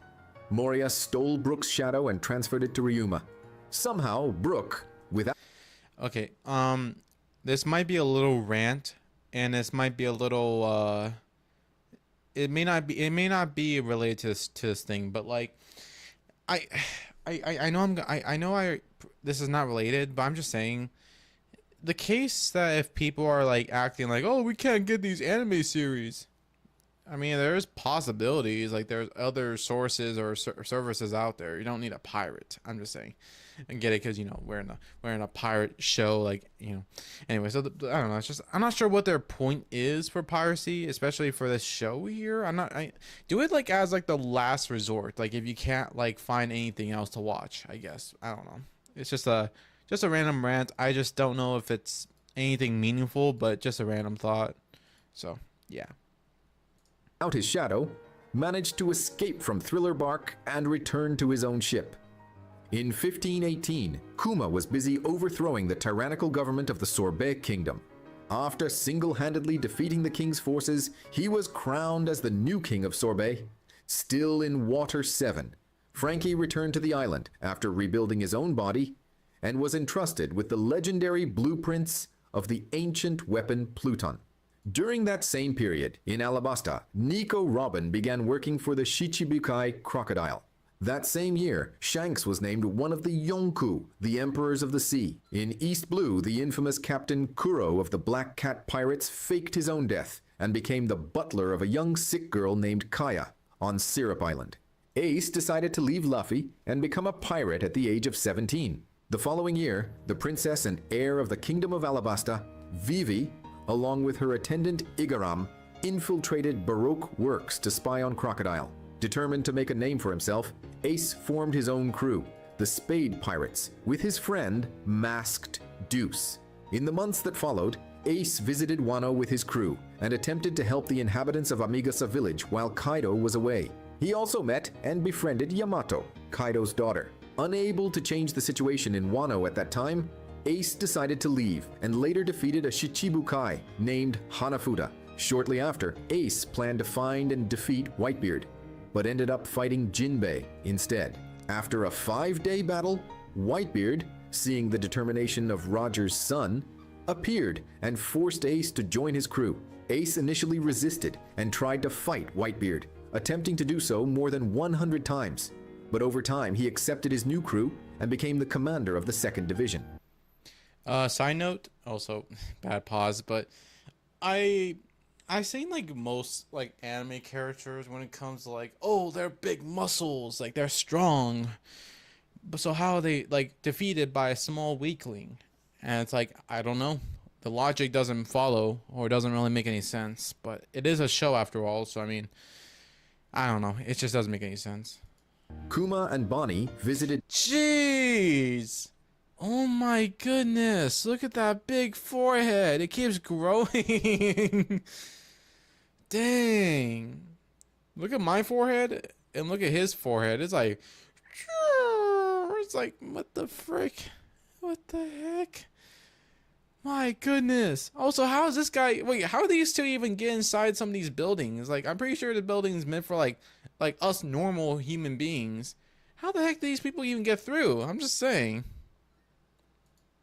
Moria stole Brooke's shadow and transferred it to Ryuma. Somehow, Brooke, without... Okay, this might be a little rant, and this might be a little, it may not be related to this thing, but like, I know this is not related, but I'm just saying, the case that if people are like acting like, oh, we can't get these anime series, I mean, there's possibilities, like there's other sources or services out there. You don't need a pirate. I'm just saying, and get it because, you know, we're in a pirate show, like, you know. Anyway, so I don't know. It's just, I'm not sure what their point is for piracy, especially for this show here. I do it like as like the last resort, like if you can't like find anything else to watch. I guess I don't know. It's just a random rant. I just don't know if it's anything meaningful, but just a random thought. So yeah. Out his shadow, managed to escape from Thriller Bark and return to his own ship. In 1518, Kuma was busy overthrowing the tyrannical government of the Sorbet Kingdom. After single-handedly defeating the king's forces, he was crowned as the new king of Sorbet. Still in Water 7, Frankie returned to the island after rebuilding his own body and was entrusted with the legendary blueprints of the ancient weapon Pluton. During that same period, in Alabasta, Nico Robin began working for the Shichibukai crocodile. That same year, Shanks was named one of the Yonku, the Emperors of the Sea. In East Blue, the infamous Captain Kuro of the Black Cat Pirates faked his own death and became the butler of a young sick girl named Kaya on Syrup Island. Ace decided to leave Luffy and become a pirate at the age of 17. The following year, the princess and heir of the Kingdom of Alabasta, Vivi, along with her attendant Igaram, infiltrated Baroque works to spy on Crocodile. Determined to make a name for himself, Ace formed his own crew, the Spade Pirates, with his friend, Masked Deuce. In the months that followed, Ace visited Wano with his crew and attempted to help the inhabitants of Amigasa village while Kaido was away. He also met and befriended Yamato, Kaido's daughter. Unable to change the situation in Wano at that time, Ace decided to leave and later defeated a Shichibukai named Hanafuda. Shortly after, Ace planned to find and defeat Whitebeard, but ended up fighting Jinbei instead. After a 5-day battle, Whitebeard, seeing the determination of Roger's son, appeared and forced Ace to join his crew. Ace initially resisted and tried to fight Whitebeard, attempting to do so more than 100 times. But over time, he accepted his new crew and became the commander of the 2nd Division. Side note, also bad pause, but I seen like most like anime characters when it comes to like, oh, they're big muscles, like they're strong, but so how are they like defeated by a small weakling? And it's like, I don't know, the logic doesn't follow or doesn't really make any sense. But it is a show after all, so I mean, I don't know, it just doesn't make any sense. Kuma and Bonnie visited. Jeez. Oh my goodness, look at that big forehead. It keeps growing. Dang. Look at my forehead and look at his forehead. It's like, what the frick? What the heck? My goodness. Also, how is this guy, wait, how are these two even get inside some of these buildings? Like, I'm pretty sure the building's meant for like us normal human beings. How the heck do these people even get through? I'm just saying.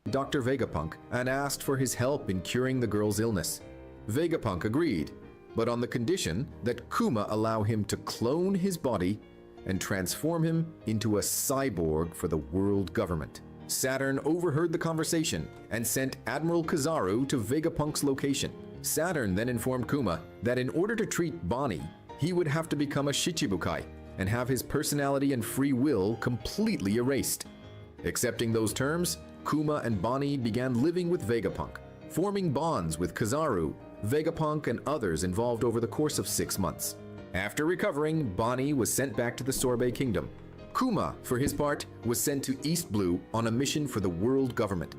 Dr. Vegapunk and asked for his help in curing the girl's illness. Vegapunk agreed, but on the condition that Kuma allow him to clone his body and transform him into a cyborg for the world government. Saturn overheard the conversation and sent Admiral Kizaru to Vegapunk's location. Saturn then informed Kuma that in order to treat Bonnie, he would have to become a Shichibukai and have his personality and free will completely erased. Accepting those terms, Kuma and Bonnie began living with Vegapunk, forming bonds with Kizaru, Vegapunk, and others involved over the course of 6 months. After recovering, Bonnie was sent back to the Sorbet Kingdom. Kuma, for his part, was sent to East Blue on a mission for the world government.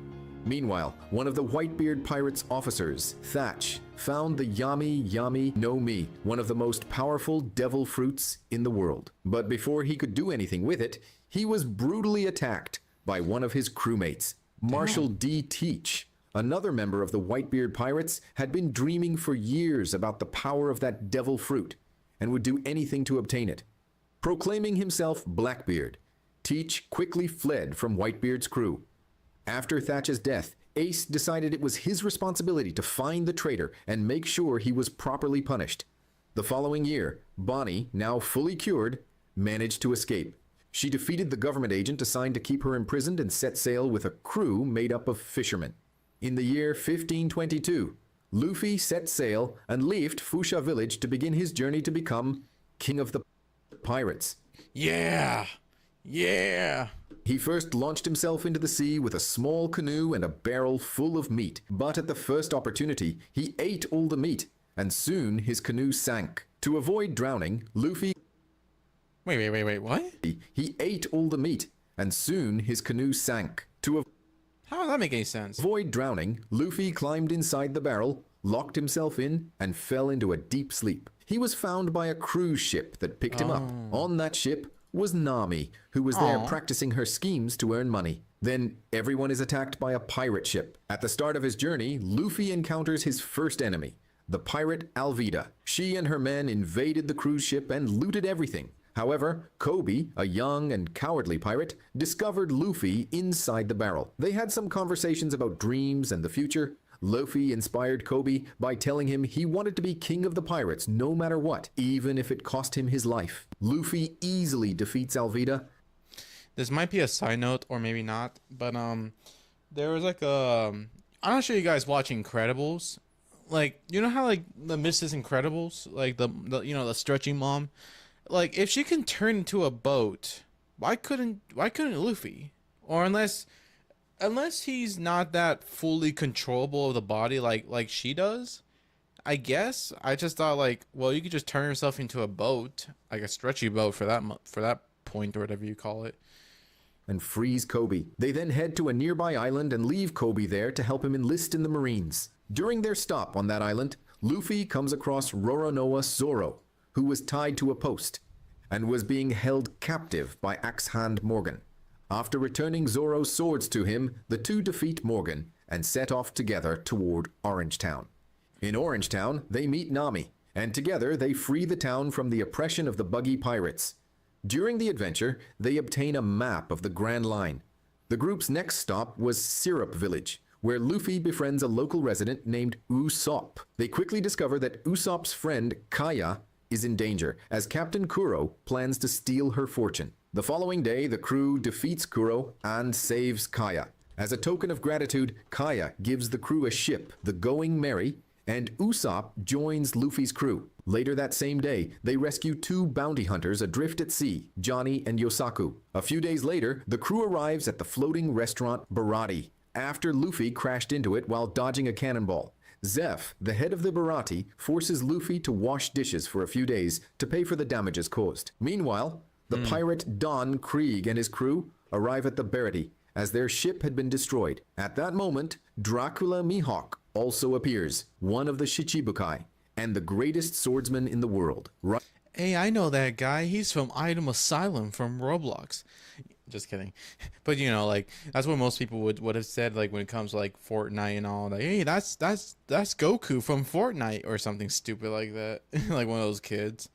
Meanwhile, one of the Whitebeard pirates' officers, Thatch, found the Yami Yami no Mi, one of the most powerful devil fruits in the world. But before he could do anything with it, he was brutally attacked by one of his crewmates, Marshal D. Teach. Another member of the Whitebeard pirates had been dreaming for years about the power of that devil fruit and would do anything to obtain it. Proclaiming himself Blackbeard, Teach quickly fled from Whitebeard's crew. After Thatch's death, Ace decided it was his responsibility to find the traitor and make sure he was properly punished. The following year, Bonnie, now fully cured, managed to escape. She defeated the government agent assigned to keep her imprisoned and set sail with a crew made up of fishermen. In the year 1522, Luffy set sail and left Fusha village to begin his journey to become king of the pirates. Yeah! Yeah! He first launched himself into the sea with a small canoe and a barrel full of meat, but at the first opportunity, he ate all the meat, and soon his canoe sank. To avoid drowning, Luffy... Wait, what? He ate all the meat, and soon his canoe sank. How does that make any sense? Avoid drowning, Luffy climbed inside the barrel, locked himself in, and fell into a deep sleep. He was found by a cruise ship that picked him up. On that ship was Nami, who was there practicing her schemes to earn money. Then everyone is attacked by a pirate ship. At the start of his journey, Luffy encounters his first enemy, the pirate Alvida. She and her men invaded the cruise ship and looted everything. However, Kobe, a young and cowardly pirate, discovered Luffy inside the barrel. They had some conversations about dreams and the future. Luffy inspired Kobe by telling him he wanted to be king of the pirates no matter what, even if it cost him his life. Luffy easily defeats Alvida. This might be a side note, or maybe not, but there was like a... I'm not sure you guys watch Incredibles. Like, you know how like the Mrs. Incredibles, like the you know, the stretching mom? Like, if she can turn into a boat, why couldn't Luffy? Or unless he's not that fully controllable of the body like she does, I guess. I just thought like, well, you could just turn yourself into a boat, like a stretchy boat for that point or whatever you call it, and freeze Kobe. They then head to a nearby island and leave Kobe there to help him enlist in the Marines. During their stop on that island, Luffy comes across Roronoa Zoro, who was tied to a post and was being held captive by Axe-Hand Morgan. After returning Zoro's swords to him, the two defeat Morgan and set off together toward Orangetown. In Orangetown, they meet Nami, and together they free the town from the oppression of the buggy pirates. During the adventure, they obtain a map of the Grand Line. The group's next stop was Syrup Village, where Luffy befriends a local resident named Usopp. They quickly discover that Usopp's friend, Kaya, is in danger, as Captain Kuro plans to steal her fortune. The following day, the crew defeats Kuro and saves Kaya. As a token of gratitude, Kaya gives the crew a ship, the Going Merry, and Usopp joins Luffy's crew. Later that same day, they rescue two bounty hunters adrift at sea, Johnny and Yosaku. A few days later, the crew arrives at the floating restaurant Barati, after Luffy crashed into it while dodging a cannonball. Zeph, the head of the Barati, forces Luffy to wash dishes for a few days to pay for the damages caused. Meanwhile, the pirate Don Krieg and his crew arrive at the Barati, as their ship had been destroyed. At that moment, Dracula Mihawk also appears, one of the Shichibukai, and the greatest swordsman in the world. Hey, I know that guy. He's from Item Asylum from Roblox. Just kidding. But you know, like, that's what most people would have said, like, when it comes to like Fortnite and all that. Hey, that's Goku from Fortnite or something stupid like that. Like one of those kids.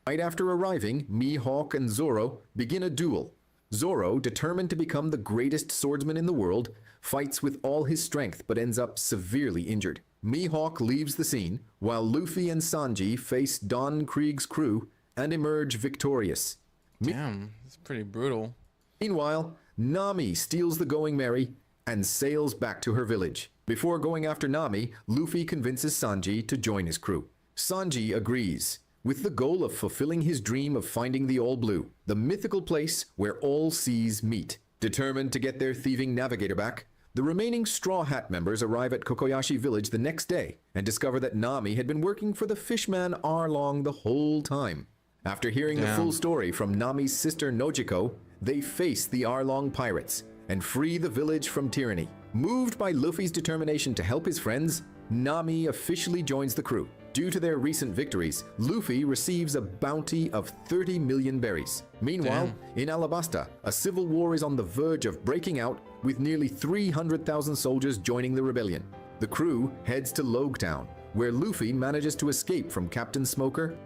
Right after arriving, Mihawk and Zoro begin a duel. Zoro, determined to become the greatest swordsman in the world, fights with all his strength but ends up severely injured. Mihawk leaves the scene, while Luffy and Sanji face Don Krieg's crew and emerge victorious. Damn, it's pretty brutal. Meanwhile, Nami steals the Going Merry and sails back to her village. Before going after Nami, Luffy convinces Sanji to join his crew. Sanji agrees, with the goal of fulfilling his dream of finding the All Blue, the mythical place where all seas meet. Determined to get their thieving navigator back, the remaining Straw Hat members arrive at Kokoyashi village the next day and discover that Nami had been working for the fishman Arlong the whole time. After hearing the full story from Nami's sister Nojiko, they face the Arlong pirates and free the village from tyranny. Moved by Luffy's determination to help his friends, Nami officially joins the crew. Due to their recent victories, Luffy receives a bounty of 30 million berries. Meanwhile, in Alabasta, a civil war is on the verge of breaking out, with nearly 300,000 soldiers joining the rebellion. The crew heads to Logetown, where Luffy manages to escape from Captain Smoker.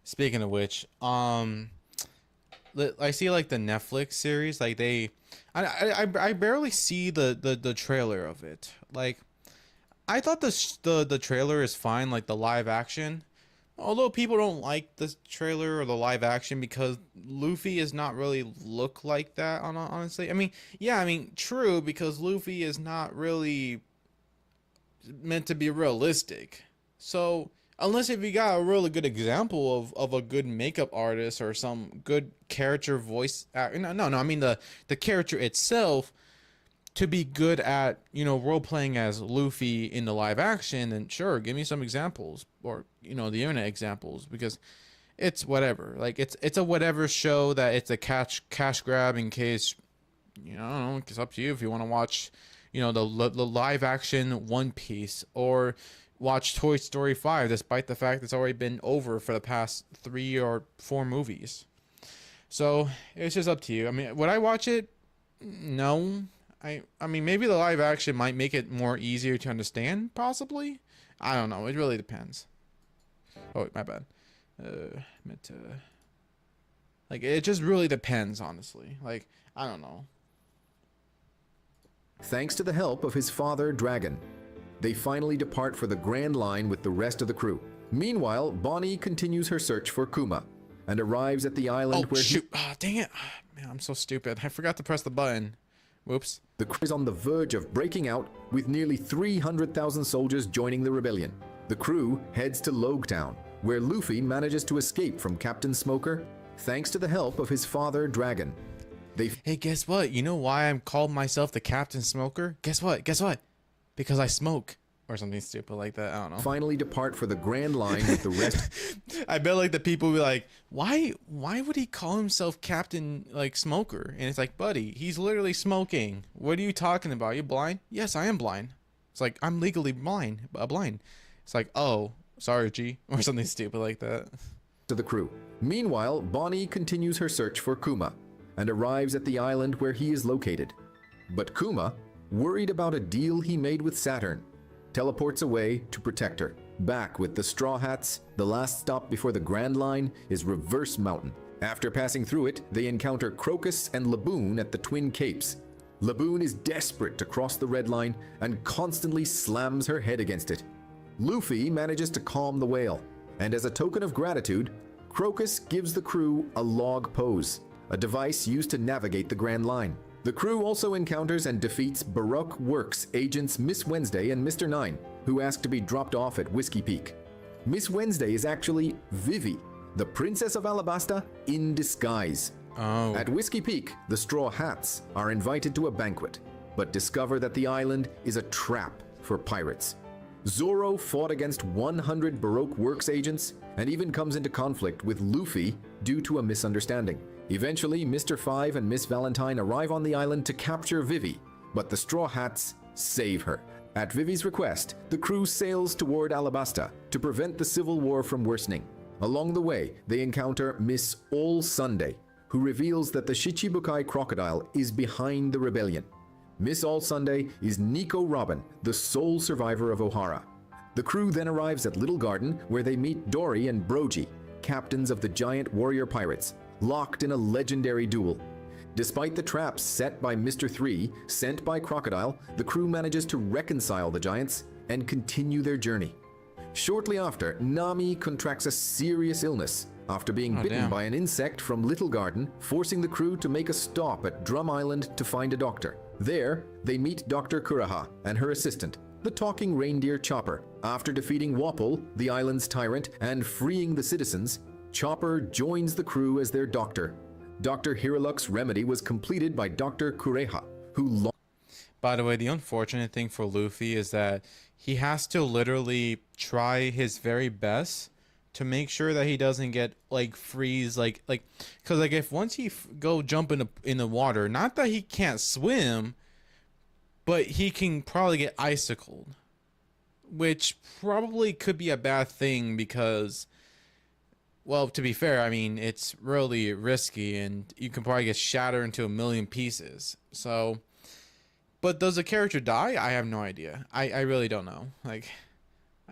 Speaking of which, I see like the Netflix series, like I barely see the trailer of it. Like, I thought the trailer is fine, like the live action. Although people don't like the trailer or the live action because Luffy is not really look like that, honestly. I mean, yeah, I mean, true, because Luffy is not really meant to be realistic. So, unless if you got a really good example of a good makeup artist or some good character voice actor. No, I mean the character itself to be good at, you know, role playing as Luffy in the live action, then sure, give me some examples, or, you know, the internet examples, because it's whatever. Like, it's a whatever show that it's a cash grab in case, you know, I don't know, it's up to you if you want to watch, you know, the live action One Piece, or watch Toy Story 5, despite the fact it's already been over for the past 3 or 4 movies. So it's just up to you. I mean, would I watch it? No. I mean, maybe the live action might make it more easier to understand, possibly. I don't know. It really depends. Oh, my bad. Meant to... Like, it just really depends, honestly. Like, I don't know. Thanks to the help of his father, Dragon, they finally depart for the Grand Line with the rest of the crew. Meanwhile, Bonnie continues her search for Kuma and arrives at the island where shoot. Dang it. Man, I'm so stupid. I forgot to press the button. Whoops. The crew is on the verge of breaking out, with nearly 300,000 soldiers joining the rebellion. The crew heads to Logetown, where Luffy manages to escape from Captain Smoker thanks to the help of his father, Dragon. Hey, guess what? You know why I'm called myself the Captain Smoker? Guess what? Because I smoke. Or something stupid like that. I don't know. Finally depart for the Grand Line with the rest. I bet like the people will be like, why would he call himself Captain like Smoker? And it's like, buddy, he's literally smoking. What are you talking about? Are you blind? Yes, I am blind. It's like, I'm legally blind. It's like, oh, sorry, G. Or something stupid like that. To the crew. Meanwhile, Bonnie continues her search for Kuma and arrives at the island where he is located. But Kuma, worried about a deal he made with Saturn, teleports away to protect her. Back with the Straw Hats, the last stop before the Grand Line is Reverse Mountain. After passing through it, they encounter Crocus and Laboon at the Twin Capes. Laboon is desperate to cross the Red Line and constantly slams her head against it. Luffy manages to calm the whale, and as a token of gratitude, Crocus gives the crew a log pose, a device used to navigate the Grand Line. The crew also encounters and defeats Baroque Works agents Miss Wednesday and Mr. Nine, who ask to be dropped off at Whiskey Peak. Miss Wednesday is actually Vivi, the Princess of Alabasta in disguise. Oh. At Whiskey Peak, the Straw Hats are invited to a banquet, but discover that the island is a trap for pirates. Zoro fought against 100 Baroque Works agents and even comes into conflict with Luffy due to a misunderstanding. Eventually, Mr. Five and Miss Valentine arrive on the island to capture Vivi, but the Straw Hats save her. At Vivi's request, the crew sails toward Alabasta to prevent the civil war from worsening. Along the way, they encounter Miss All Sunday, who reveals that the Shichibukai crocodile is behind the rebellion. Miss All Sunday is Nico Robin, the sole survivor of Ohara. The crew then arrives at Little Garden, where they meet Dory and Brogy, captains of the giant warrior pirates, locked in a legendary duel. Despite the traps set by Mr. 3, sent by Crocodile, the crew manages to reconcile the giants and continue their journey. Shortly after, Nami contracts a serious illness after being bitten by an insect from Little Garden, forcing the crew to make a stop at Drum Island to find a doctor. There, they meet Dr. Kuraha and her assistant, the talking reindeer Chopper. After defeating Wapol, the island's tyrant, and freeing the citizens, Chopper joins the crew as their doctor. Dr. Hiraluk's remedy was completed by Dr. Kureha, who... By the way, the unfortunate thing for Luffy is that he has to literally try his very best to make sure that he doesn't get like freeze, because like if once he go jump in the water, not that he can't swim, but he can probably get icicled, which probably could be a bad thing because, well, to be fair, I mean, it's really risky and you can probably get shattered into a million pieces. So, but does the character die? I have no idea. I really don't know. Like,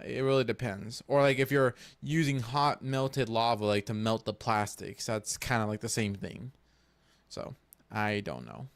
it really depends. Or like if you're using hot melted lava like to melt the plastics, that's kind of like the same thing. So, I don't know.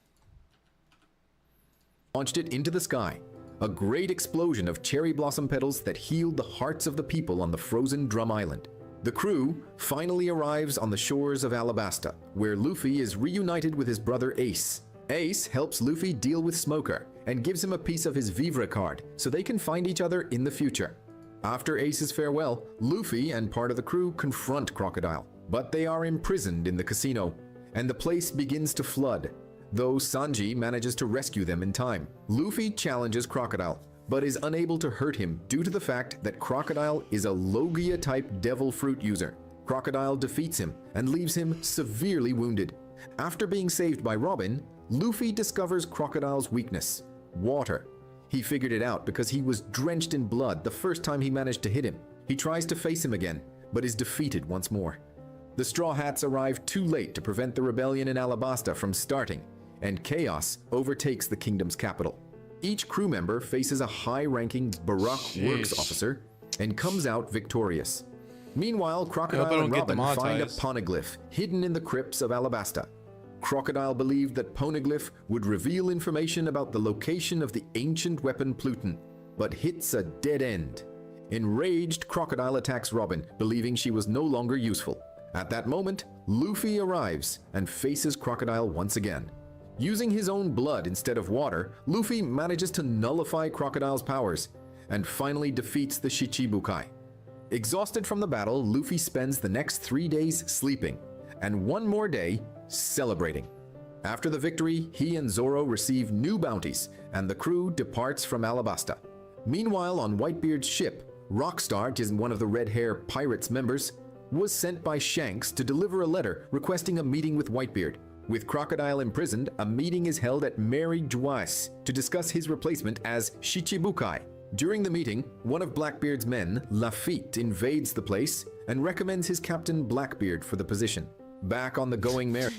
Launched it into the sky. A great explosion of cherry blossom petals that healed the hearts of the people on the frozen Drum Island. The crew finally arrives on the shores of Alabasta, where Luffy is reunited with his brother Ace. Ace helps Luffy deal with Smoker and gives him a piece of his Vivre card so they can find each other in the future. After Ace's farewell, Luffy and part of the crew confront Crocodile, but they are imprisoned in the casino, and the place begins to flood, though Sanji manages to rescue them in time. Luffy challenges Crocodile, but is unable to hurt him due to the fact that Crocodile is a Logia-type devil fruit user. Crocodile defeats him and leaves him severely wounded. After being saved by Robin, Luffy discovers Crocodile's weakness: water. He figured it out because he was drenched in blood the first time he managed to hit him. He tries to face him again, but is defeated once more. The Straw Hats arrive too late to prevent the rebellion in Alabasta from starting, and chaos overtakes the kingdom's capital. Each crew member faces a high-ranking Baroque works officer and comes out victorious. Meanwhile, Crocodile and Robin find a poneglyph hidden in the crypts of Alabasta. Crocodile believed that poneglyph would reveal information about the location of the ancient weapon Pluton, but hits a dead end. Enraged, Crocodile attacks Robin, believing she was no longer useful. At that moment, Luffy arrives and faces Crocodile once again. Using his own blood instead of water, Luffy manages to nullify Crocodile's powers and finally defeats the Shichibukai. Exhausted from the battle, Luffy spends the next 3 days sleeping and one more day celebrating. After the victory, he and Zoro receive new bounties and the crew departs from Alabasta. Meanwhile, on Whitebeard's ship, Rockstar, one of the Red Hair Pirates members, was sent by Shanks to deliver a letter requesting a meeting with Whitebeard. With Crocodile imprisoned, a meeting is held at Mary Juas to discuss his replacement as Shichibukai. During the meeting, one of Blackbeard's men, Lafitte, invades the place and recommends his captain Blackbeard for the position. Back on the Going Merry.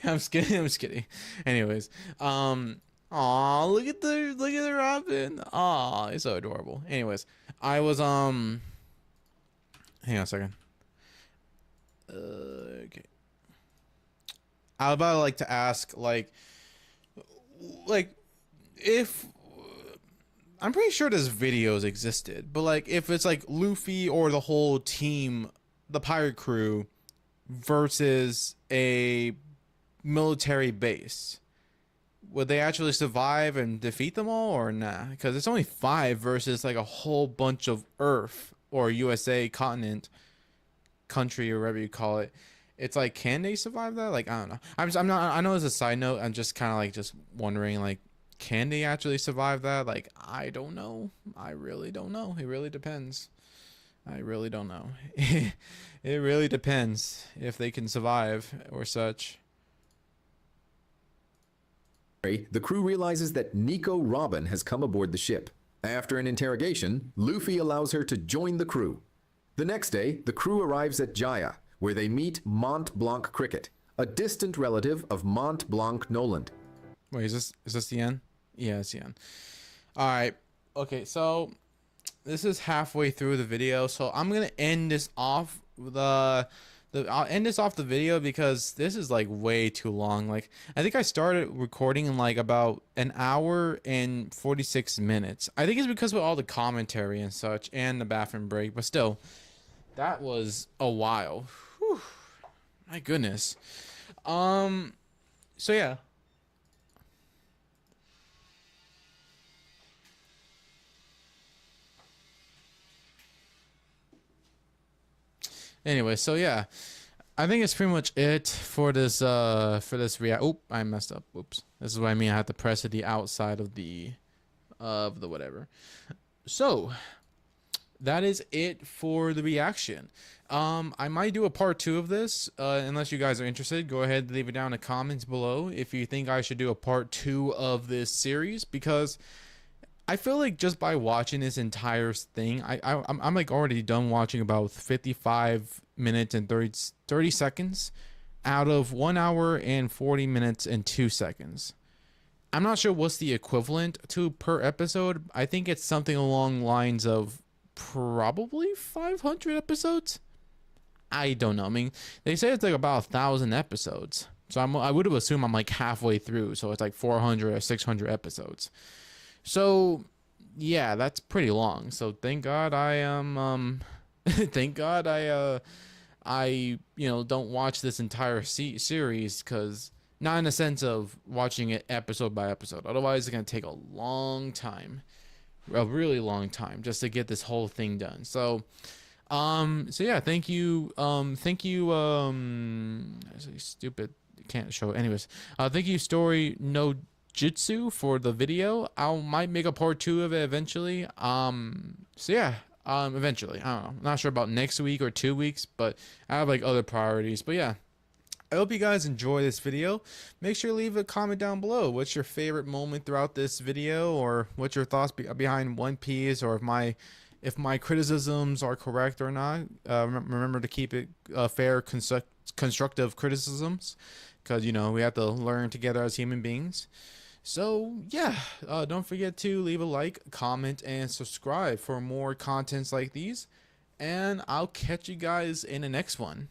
I'm just kidding. Anyways, aw, look at the Robin. Aw, he's so adorable. Anyways, I was hang on a second. Okay. I was about to like to ask like if I'm pretty sure this videos existed, but like if it's like Luffy or the whole team, the pirate crew versus a military base, would they actually survive and defeat them all or nah? Because it's only 5 versus like a whole bunch of Earth or USA continent, country or whatever you call it. It's like, can they survive that? Like, I don't know. I'm not. I know as a side note, I'm just kind of like just wondering, like, can they actually survive that? Like, I don't know. I really don't know. It really depends. I really don't know. It really depends if they can survive or such. The crew realizes that Nico Robin has come aboard the ship. After an interrogation, Luffy allows her to join the crew. The next day, the crew arrives at Jaya, where they meet Mont Blanc Cricket, a distant relative of Mont Blanc Noland. Wait, is this the end? Yeah, it's the end. All right. Okay, so this is halfway through the video, so I'm gonna end this off I'll end this off the video because this is like way too long. Like, I think I started recording in like about an hour and 46 minutes. I think it's because of all the commentary and such and the bathroom break, but still, that was a while. Whew. My goodness. So yeah. Anyway, so yeah, I think it's pretty much it for this react. Oop, I messed up. Oops. This is what I mean. I had to press the outside of the whatever. So that is it for the reaction. I might do a part 2 of this, unless you guys are interested. Go ahead and leave it down in the comments below if you think I should do a part 2 of this series, because I feel like just by watching this entire thing, I'm like already done watching about 55 minutes and 30 seconds out of 1 hour and 40 minutes and 2 seconds. I'm not sure what's the equivalent to per episode. I think it's something along lines of probably 500 episodes. I don't know. I mean, they say it's like about 1,000 episodes. So I would have assumed I'm like halfway through. So it's like 400 or 600 episodes. So yeah, that's pretty long. So thank God I am thank God I don't watch this entire series, because not in the sense of watching it episode by episode. Otherwise it's going to take a long time. A really long time just to get this whole thing done. So yeah, thank you stupid, can't show it. Anyways, thank you Story No Jutsu for the video. I might make a part 2 of it eventually. So yeah, eventually. I don't know. I'm not sure about next week or 2 weeks, but I have like other priorities. But yeah, I hope you guys enjoy this video. Make sure to leave a comment down below. What's your favorite moment throughout this video, or what's your thoughts behind One Piece, or if my criticisms are correct or not. Remember to keep it fair, constructive criticisms, because we have to learn together as human beings. So yeah, don't forget to leave a like, comment, and subscribe for more contents like these, and I'll catch you guys in the next one.